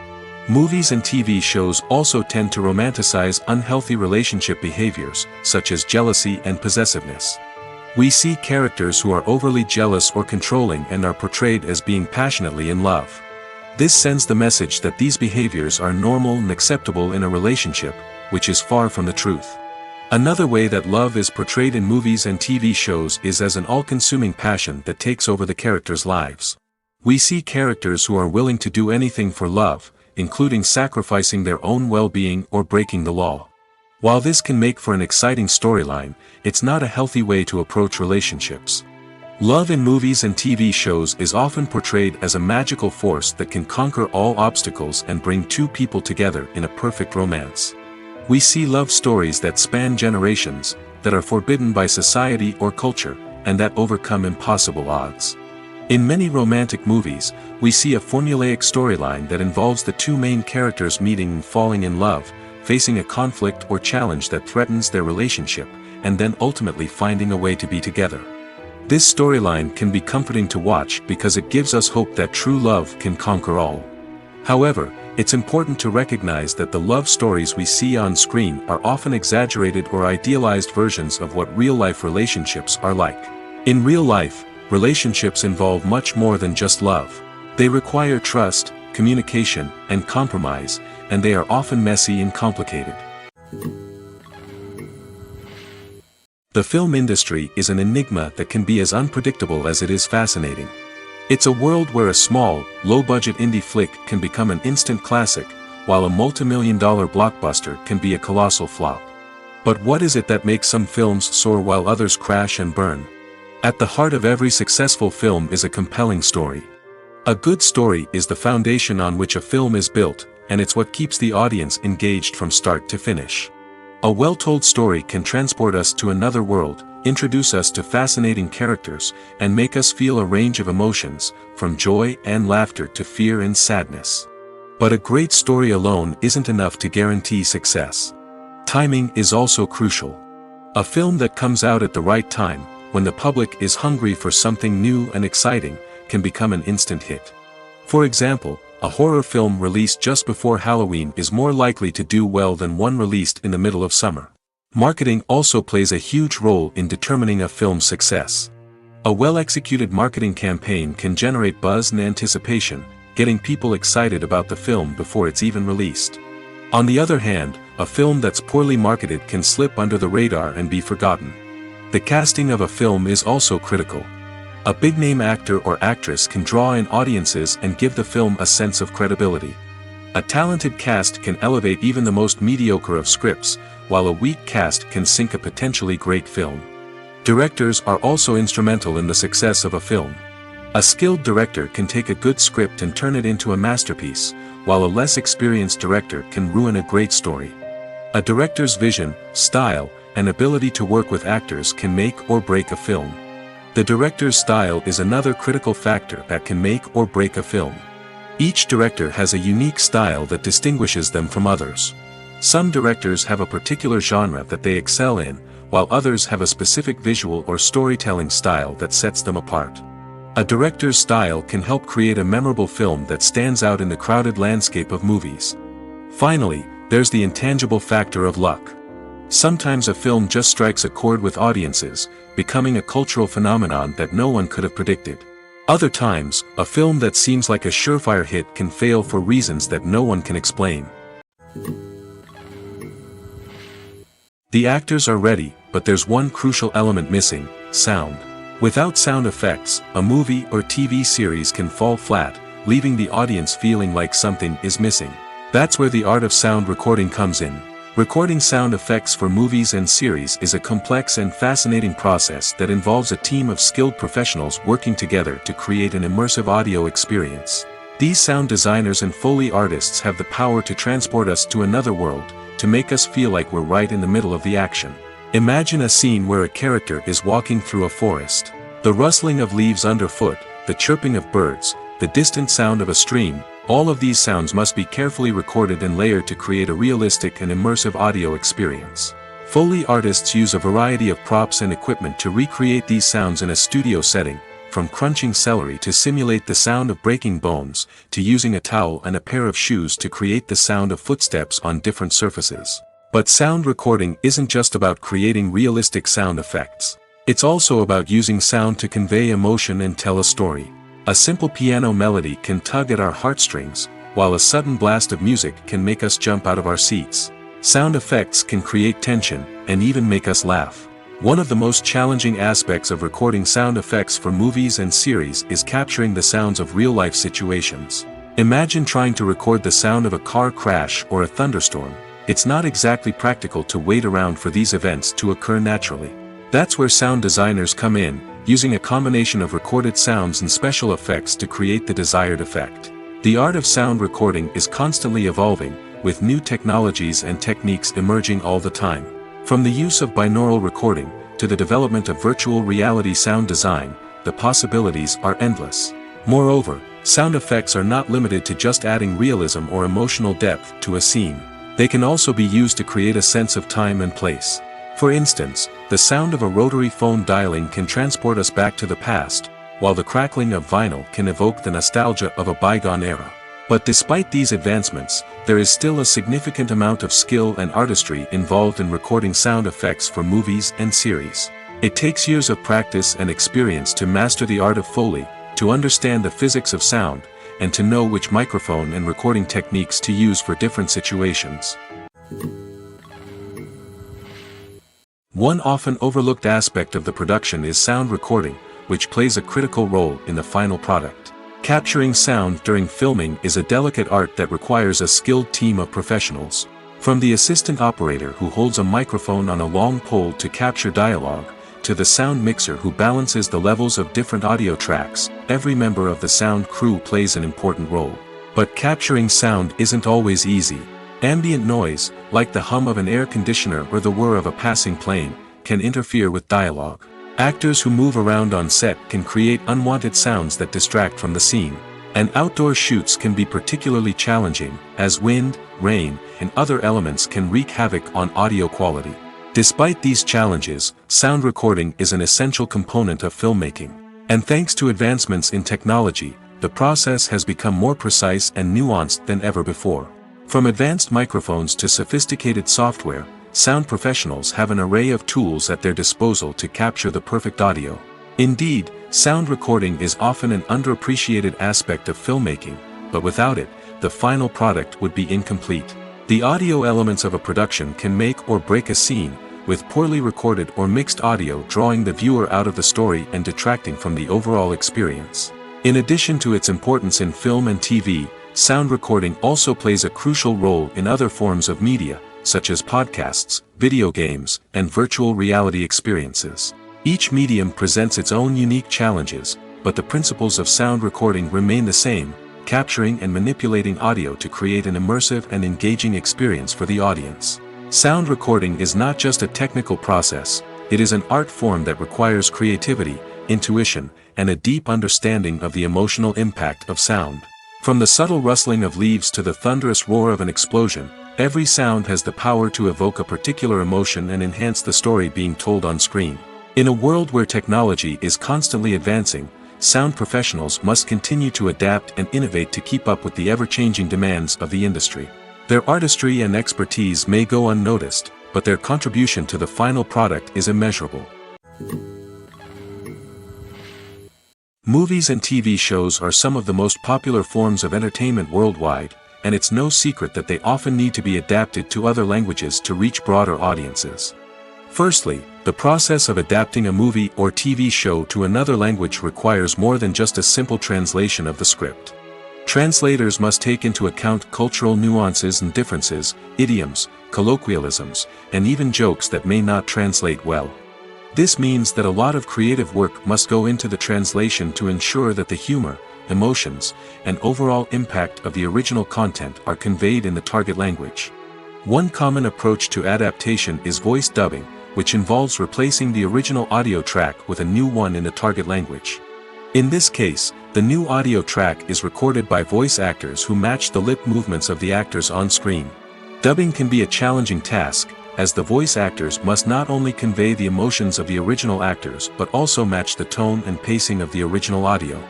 Movies and TV shows also tend to romanticize unhealthy relationship behaviors, such as jealousy and possessiveness. We see characters who are overly jealous or controlling and are portrayed as being passionately in love. This sends the message that these behaviors are normal and acceptable in a relationship, which is far from the truth. Another way that love is portrayed in movies and TV shows is as an all-consuming passion that takes over the characters' lives. We see characters who are willing to do anything for love, including sacrificing their own well-being or breaking the law. While this can make for an exciting storyline, it's not a healthy way to approach relationships. Love in movies and TV shows is often portrayed as a magical force that can conquer all obstacles and bring two people together in a perfect romance. We see love stories that span generations, that are forbidden by society or culture, and that overcome impossible odds. In many romantic movies, we see a formulaic storyline that involves the two main characters meeting and falling in love, facing a conflict or challenge that threatens their relationship, and then ultimately finding a way to be together. This storyline can be comforting to watch because it gives us hope that true love can conquer all. However, it's important to recognize that the love stories we see on screen are often exaggerated or idealized versions of what real-life relationships are like. In real life, relationships involve much more than just love. They require trust, communication, and compromise, and they are often messy and complicated. The film industry is an enigma that can be as unpredictable as it is fascinating. It's a world where a small, low-budget indie flick can become an instant classic, while a multi-million-dollar blockbuster can be a colossal flop. But what is it that makes some films soar while others crash and burn? At the heart of every successful film is a compelling story. A good story is the foundation on which a film is built, and it's what keeps the audience engaged from start to finish. A well-told story can transport us to another world, introduce us to fascinating characters, and make us feel a range of emotions, from joy and laughter to fear and sadness. But a great story alone isn't enough to guarantee success. Timing is also crucial. A film that comes out at the right time, when the public is hungry for something new and exciting, can become an instant hit. For example, A horror film released just before Halloween is more likely to do well than one released in the middle of summer. Marketing also plays a huge role in determining a film's success. A well-executed marketing campaign can generate buzz and anticipation, getting people excited about the film before it's even released. On the other hand, a film that's poorly marketed can slip under the radar and be forgotten. The casting of a film is also critical. A big-name actor or actress can draw in audiences and give the film a sense of credibility. A talented cast can elevate even the most mediocre of scripts, while a weak cast can sink a potentially great film. Directors are also instrumental in the success of a film. A skilled director can take a good script and turn it into a masterpiece, while a less experienced director can ruin a great story. A director's vision, style, and ability to work with actors can make or break a film. The director's style is another critical factor that can make or break a film. Each director has a unique style that distinguishes them from others. Some directors have a particular genre that they excel in, while others have a specific visual or storytelling style that sets them apart. A director's style can help create a memorable film that stands out in the crowded landscape of movies. Finally, there's the intangible factor of luck. Sometimes a film just strikes a chord with audiences, becoming a cultural phenomenon that no one could have predicted. Other times, a film that seems like a surefire hit can fail for reasons that no one can explain. The actors are ready, but there's one crucial element missing: sound. Without sound effects, a movie or TV series can fall flat, leaving the audience feeling like something is missing. That's where the art of sound recording comes in. Recording sound effects for movies and series is a complex and fascinating process that involves a team of skilled professionals working together to create an immersive audio experience. These sound designers and Foley artists have the power to transport us to another world, to make us feel like we're right in the middle of the action. Imagine a scene where a character is walking through a forest. The rustling of leaves underfoot, the chirping of birds, the distant sound of a stream, all of these sounds must be carefully recorded and layered to create a realistic and immersive audio experience. Foley artists use a variety of props and equipment to recreate these sounds in a studio setting, from crunching celery to simulate the sound of breaking bones, to using a towel and a pair of shoes to create the sound of footsteps on different surfaces. But sound recording isn't just about creating realistic sound effects. It's also about using sound to convey emotion and tell a story. A simple piano melody can tug at our heartstrings, while a sudden blast of music can make us jump out of our seats. Sound effects can create tension, and even make us laugh. One of the most challenging aspects of recording sound effects for movies and series is capturing the sounds of real-life situations. Imagine trying to record the sound of a car crash or a thunderstorm. It's not exactly practical to wait around for these events to occur naturally. That's where sound designers come in, using a combination of recorded sounds and special effects to create the desired effect. The art of sound recording is constantly evolving, with new technologies and techniques emerging all the time. From the use of binaural recording, to the development of virtual reality sound design, the possibilities are endless. Moreover, sound effects are not limited to just adding realism or emotional depth to a scene. They can also be used to create a sense of time and place. For instance, the sound of a rotary phone dialing can transport us back to the past, while the crackling of vinyl can evoke the nostalgia of a bygone era. But despite these advancements, there is still a significant amount of skill and artistry involved in recording sound effects for movies and series. It takes years of practice and experience to master the art of Foley, to understand the physics of sound, and to know which microphone and recording techniques to use for different situations. One often overlooked aspect of the production is sound recording, which plays a critical role in the final product. Capturing sound during filming is a delicate art that requires a skilled team of professionals. From the assistant operator who holds a microphone on a long pole to capture dialogue, to the sound mixer who balances the levels of different audio tracks, every member of the sound crew plays an important role. But capturing sound isn't always easy. Ambient noise, like the hum of an air conditioner or the whir of a passing plane, can interfere with dialogue. Actors who move around on set can create unwanted sounds that distract from the scene. And outdoor shoots can be particularly challenging, as wind, rain, and other elements can wreak havoc on audio quality. Despite these challenges, sound recording is an essential component of filmmaking. And thanks to advancements in technology, the process has become more precise and nuanced than ever before. From advanced microphones to sophisticated software, sound professionals have an array of tools at their disposal to capture the perfect audio. Indeed, sound recording is often an underappreciated aspect of filmmaking, but without it, the final product would be incomplete. The audio elements of a production can make or break a scene, with poorly recorded or mixed audio drawing the viewer out of the story and detracting from the overall experience. In addition to its importance in film and TV, sound recording also plays a crucial role in other forms of media, such as podcasts, video games, and virtual reality experiences. Each medium presents its own unique challenges, but the principles of sound recording remain the same, capturing and manipulating audio to create an immersive and engaging experience for the audience. Sound recording is not just a technical process, it is an art form that requires creativity, intuition, and a deep understanding of the emotional impact of sound. From the subtle rustling of leaves to the thunderous roar of an explosion, every sound has the power to evoke a particular emotion and enhance the story being told on screen. In a world where technology is constantly advancing, sound professionals must continue to adapt and innovate to keep up with the ever-changing demands of the industry. Their artistry and expertise may go unnoticed, but their contribution to the final product is immeasurable. Movies and TV shows are some of the most popular forms of entertainment worldwide, and it's no secret that they often need to be adapted to other languages to reach broader audiences. Firstly, the process of adapting a movie or TV show to another language requires more than just a simple translation of the script. Translators must take into account cultural nuances and differences, idioms, colloquialisms, and even jokes that may not translate well. This means that a lot of creative work must go into the translation to ensure that the humor, emotions, and overall impact of the original content are conveyed in the target language. One common approach to adaptation is voice dubbing, which involves replacing the original audio track with a new one in the target language. In this case, the new audio track is recorded by voice actors who match the lip movements of the actors on screen. Dubbing can be a challenging task, as the voice actors must not only convey the emotions of the original actors but also match the tone and pacing of the original audio.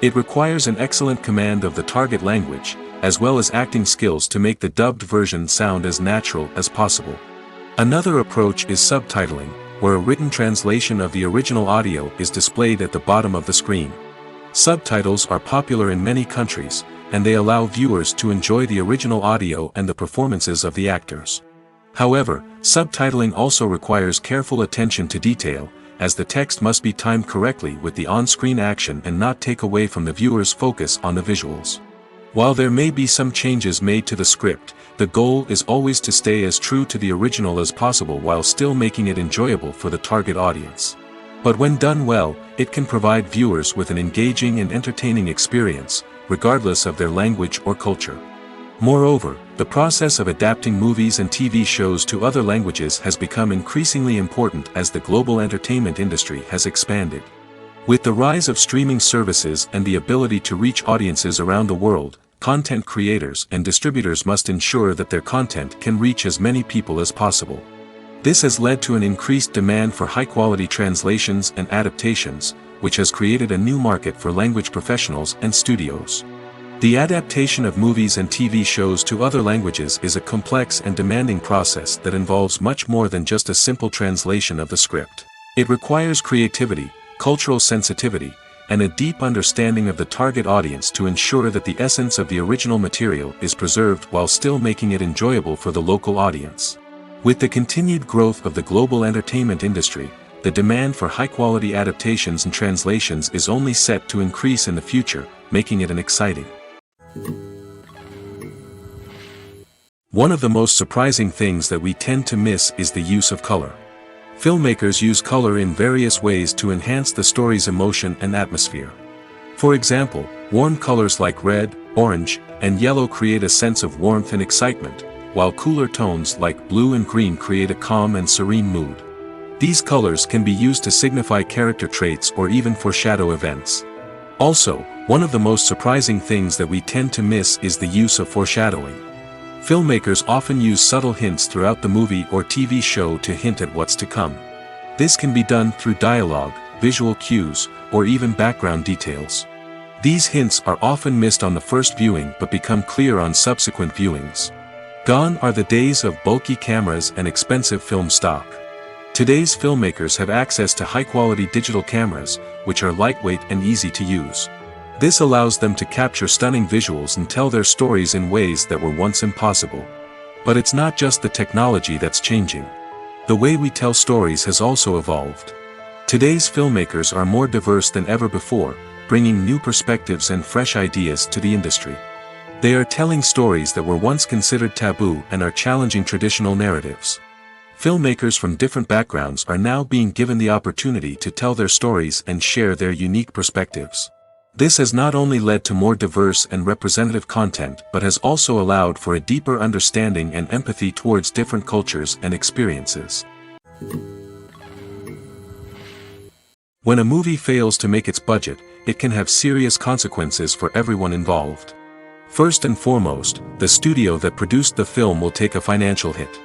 It requires an excellent command of the target language, as well as acting skills to make the dubbed version sound as natural as possible. Another approach is subtitling, where a written translation of the original audio is displayed at the bottom of the screen. Subtitles are popular in many countries, and they allow viewers to enjoy the original audio and the performances of the actors. However, subtitling also requires careful attention to detail, as the text must be timed correctly with the on-screen action and not take away from the viewer's focus on the visuals. While there may be some changes made to the script, the goal is always to stay as true to the original as possible while still making it enjoyable for the target audience. But when done well, it can provide viewers with an engaging and entertaining experience, regardless of their language or culture. Moreover, the process of adapting movies and TV shows to other languages has become increasingly important as the global entertainment industry has expanded. With the rise of streaming services and the ability to reach audiences around the world, content creators and distributors must ensure that their content can reach as many people as possible. This has led to an increased demand for high-quality translations and adaptations, which has created a new market for language professionals and studios. The adaptation of movies and TV shows to other languages is a complex and demanding process that involves much more than just a simple translation of the script. It requires creativity, cultural sensitivity, and a deep understanding of the target audience to ensure that the essence of the original material is preserved while still making it enjoyable for the local audience. With the continued growth of the global entertainment industry, the demand for high-quality adaptations and translations is only set to increase in the future, making it an exciting. One of the most surprising things that we tend to miss is the use of color. Filmmakers use color in various ways to enhance the story's emotion and atmosphere. For example, warm colors like red, orange, and yellow create a sense of warmth and excitement, while cooler tones like blue and green create a calm and serene mood. These colors can be used to signify character traits or even foreshadow events. Also, one of the most surprising things that we tend to miss is the use of foreshadowing. Filmmakers often use subtle hints throughout the movie or TV show to hint at what's to come. This can be done through dialogue, visual cues, or even background details. These hints are often missed on the first viewing but become clear on subsequent viewings. Gone are the days of bulky cameras and expensive film stock. Today's filmmakers have access to high-quality digital cameras, which are lightweight and easy to use. This allows them to capture stunning visuals and tell their stories in ways that were once impossible. But it's not just the technology that's changing. The way we tell stories has also evolved. Today's filmmakers are more diverse than ever before, bringing new perspectives and fresh ideas to the industry. They are telling stories that were once considered taboo and are challenging traditional narratives. Filmmakers from different backgrounds are now being given the opportunity to tell their stories and share their unique perspectives. This has not only led to more diverse and representative content but has also allowed for a deeper understanding and empathy towards different cultures and experiences. When a movie fails to make its budget, it can have serious consequences for everyone involved. First and foremost, the studio that produced the film will take a financial hit.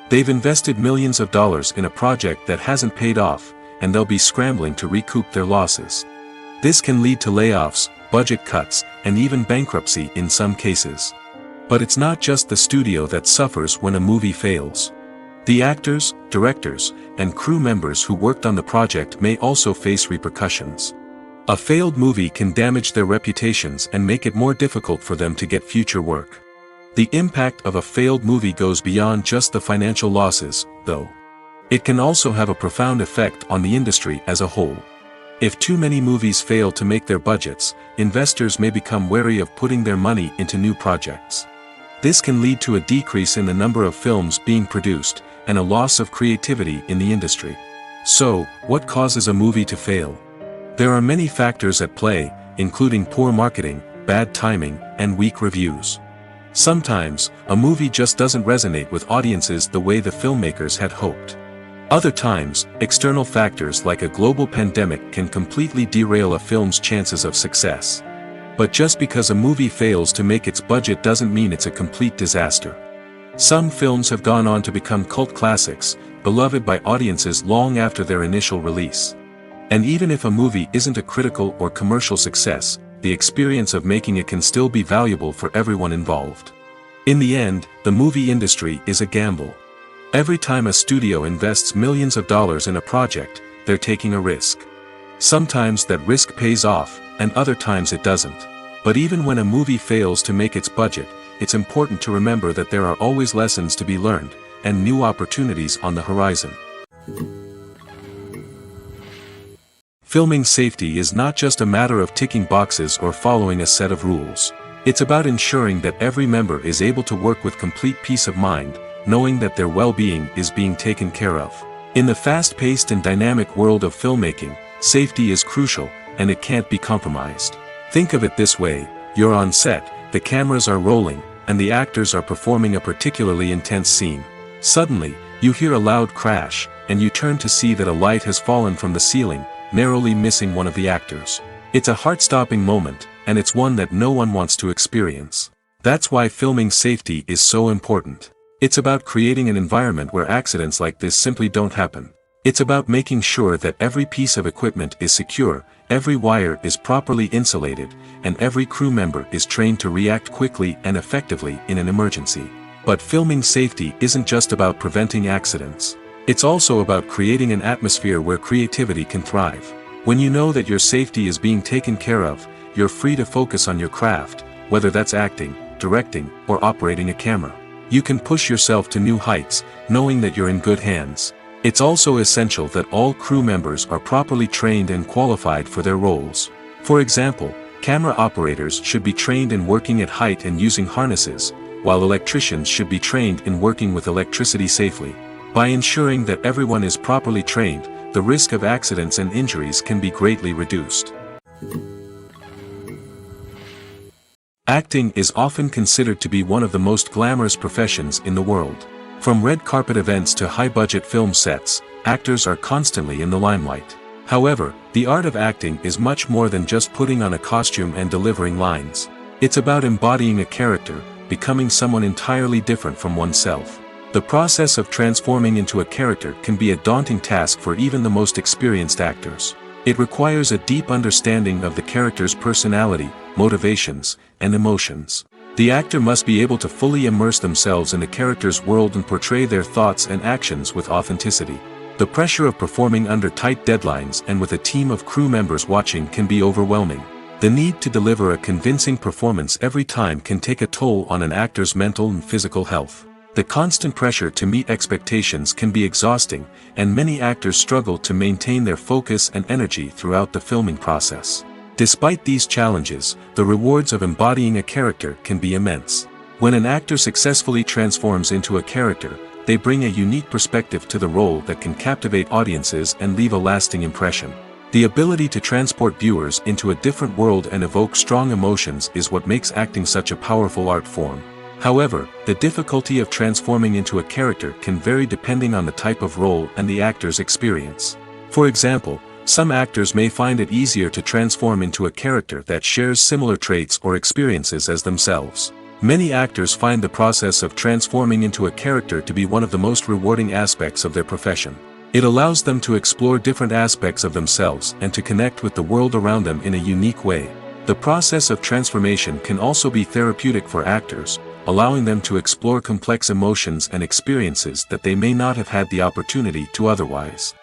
They've invested millions of dollars in a project that hasn't paid off, and they'll be scrambling to recoup their losses. This can lead to layoffs, budget cuts, and even bankruptcy in some cases. But it's not just the studio that suffers when a movie fails. The actors, directors, and crew members who worked on the project may also face repercussions. A failed movie can damage their reputations and make it more difficult for them to get future work. The impact of a failed movie goes beyond just the financial losses, though. It can also have a profound effect on the industry as a whole. If too many movies fail to make their budgets, investors may become wary of putting their money into new projects. This can lead to a decrease in the number of films being produced, and a loss of creativity in the industry. So, what causes a movie to fail? There are many factors at play, including poor marketing, bad timing, and weak reviews. Sometimes, a movie just doesn't resonate with audiences the way the filmmakers had hoped. Other times, external factors like a global pandemic can completely derail a film's chances of success. But just because a movie fails to make its budget doesn't mean it's a complete disaster. Some films have gone on to become cult classics, beloved by audiences long after their initial release. And even if a movie isn't a critical or commercial success, the experience of making it can still be valuable for everyone involved. In the end, the movie industry is a gamble. Every time a studio invests millions of dollars in a project, they're taking a risk. Sometimes that risk pays off, and other times it doesn't. But even when a movie fails to make its budget, it's important to remember that there are always lessons to be learned, and new opportunities on the horizon. Filming safety is not just a matter of ticking boxes or following a set of rules. It's about ensuring that every member is able to work with complete peace of mind, knowing that their well-being is being taken care of. In the fast-paced and dynamic world of filmmaking, safety is crucial, and it can't be compromised. Think of it this way: you're on set, the cameras are rolling, and the actors are performing a particularly intense scene. Suddenly, you hear a loud crash, and you turn to see that a light has fallen from the ceiling, narrowly missing one of the actors. It's a heart-stopping moment, and it's one that no one wants to experience. That's why filming safety is so important. It's about creating an environment where accidents like this simply don't happen. It's about making sure that every piece of equipment is secure, every wire is properly insulated, and every crew member is trained to react quickly and effectively in an emergency. But filming safety isn't just about preventing accidents. It's also about creating an atmosphere where creativity can thrive. When you know that your safety is being taken care of, you're free to focus on your craft, whether that's acting, directing, or operating a camera. You can push yourself to new heights, knowing that you're in good hands. It's also essential that all crew members are properly trained and qualified for their roles. For example, camera operators should be trained in working at height and using harnesses, while electricians should be trained in working with electricity safely. By ensuring that everyone is properly trained, the risk of accidents and injuries can be greatly reduced. Acting is often considered to be one of the most glamorous professions in the world. From red carpet events to high-budget film sets, actors are constantly in the limelight. However, the art of acting is much more than just putting on a costume and delivering lines. It's about embodying a character, becoming someone entirely different from oneself. The process of transforming into a character can be a daunting task for even the most experienced actors. It requires a deep understanding of the character's personality, motivations, and emotions. The actor must be able to fully immerse themselves in the character's world and portray their thoughts and actions with authenticity. The pressure of performing under tight deadlines and with a team of crew members watching can be overwhelming. The need to deliver a convincing performance every time can take a toll on an actor's mental and physical health. The constant pressure to meet expectations can be exhausting, and many actors struggle to maintain their focus and energy throughout the filming process. Despite these challenges, the rewards of embodying a character can be immense. When an actor successfully transforms into a character, they bring a unique perspective to the role that can captivate audiences and leave a lasting impression. The ability to transport viewers into a different world and evoke strong emotions is what makes acting such a powerful art form. However, the difficulty of transforming into a character can vary depending on the type of role and the actor's experience. For example, some actors may find it easier to transform into a character that shares similar traits or experiences as themselves. Many actors find the process of transforming into a character to be one of the most rewarding aspects of their profession. It allows them to explore different aspects of themselves and to connect with the world around them in a unique way. The process of transformation can also be therapeutic for actors, allowing them to explore complex emotions and experiences that they may not have had the opportunity to otherwise.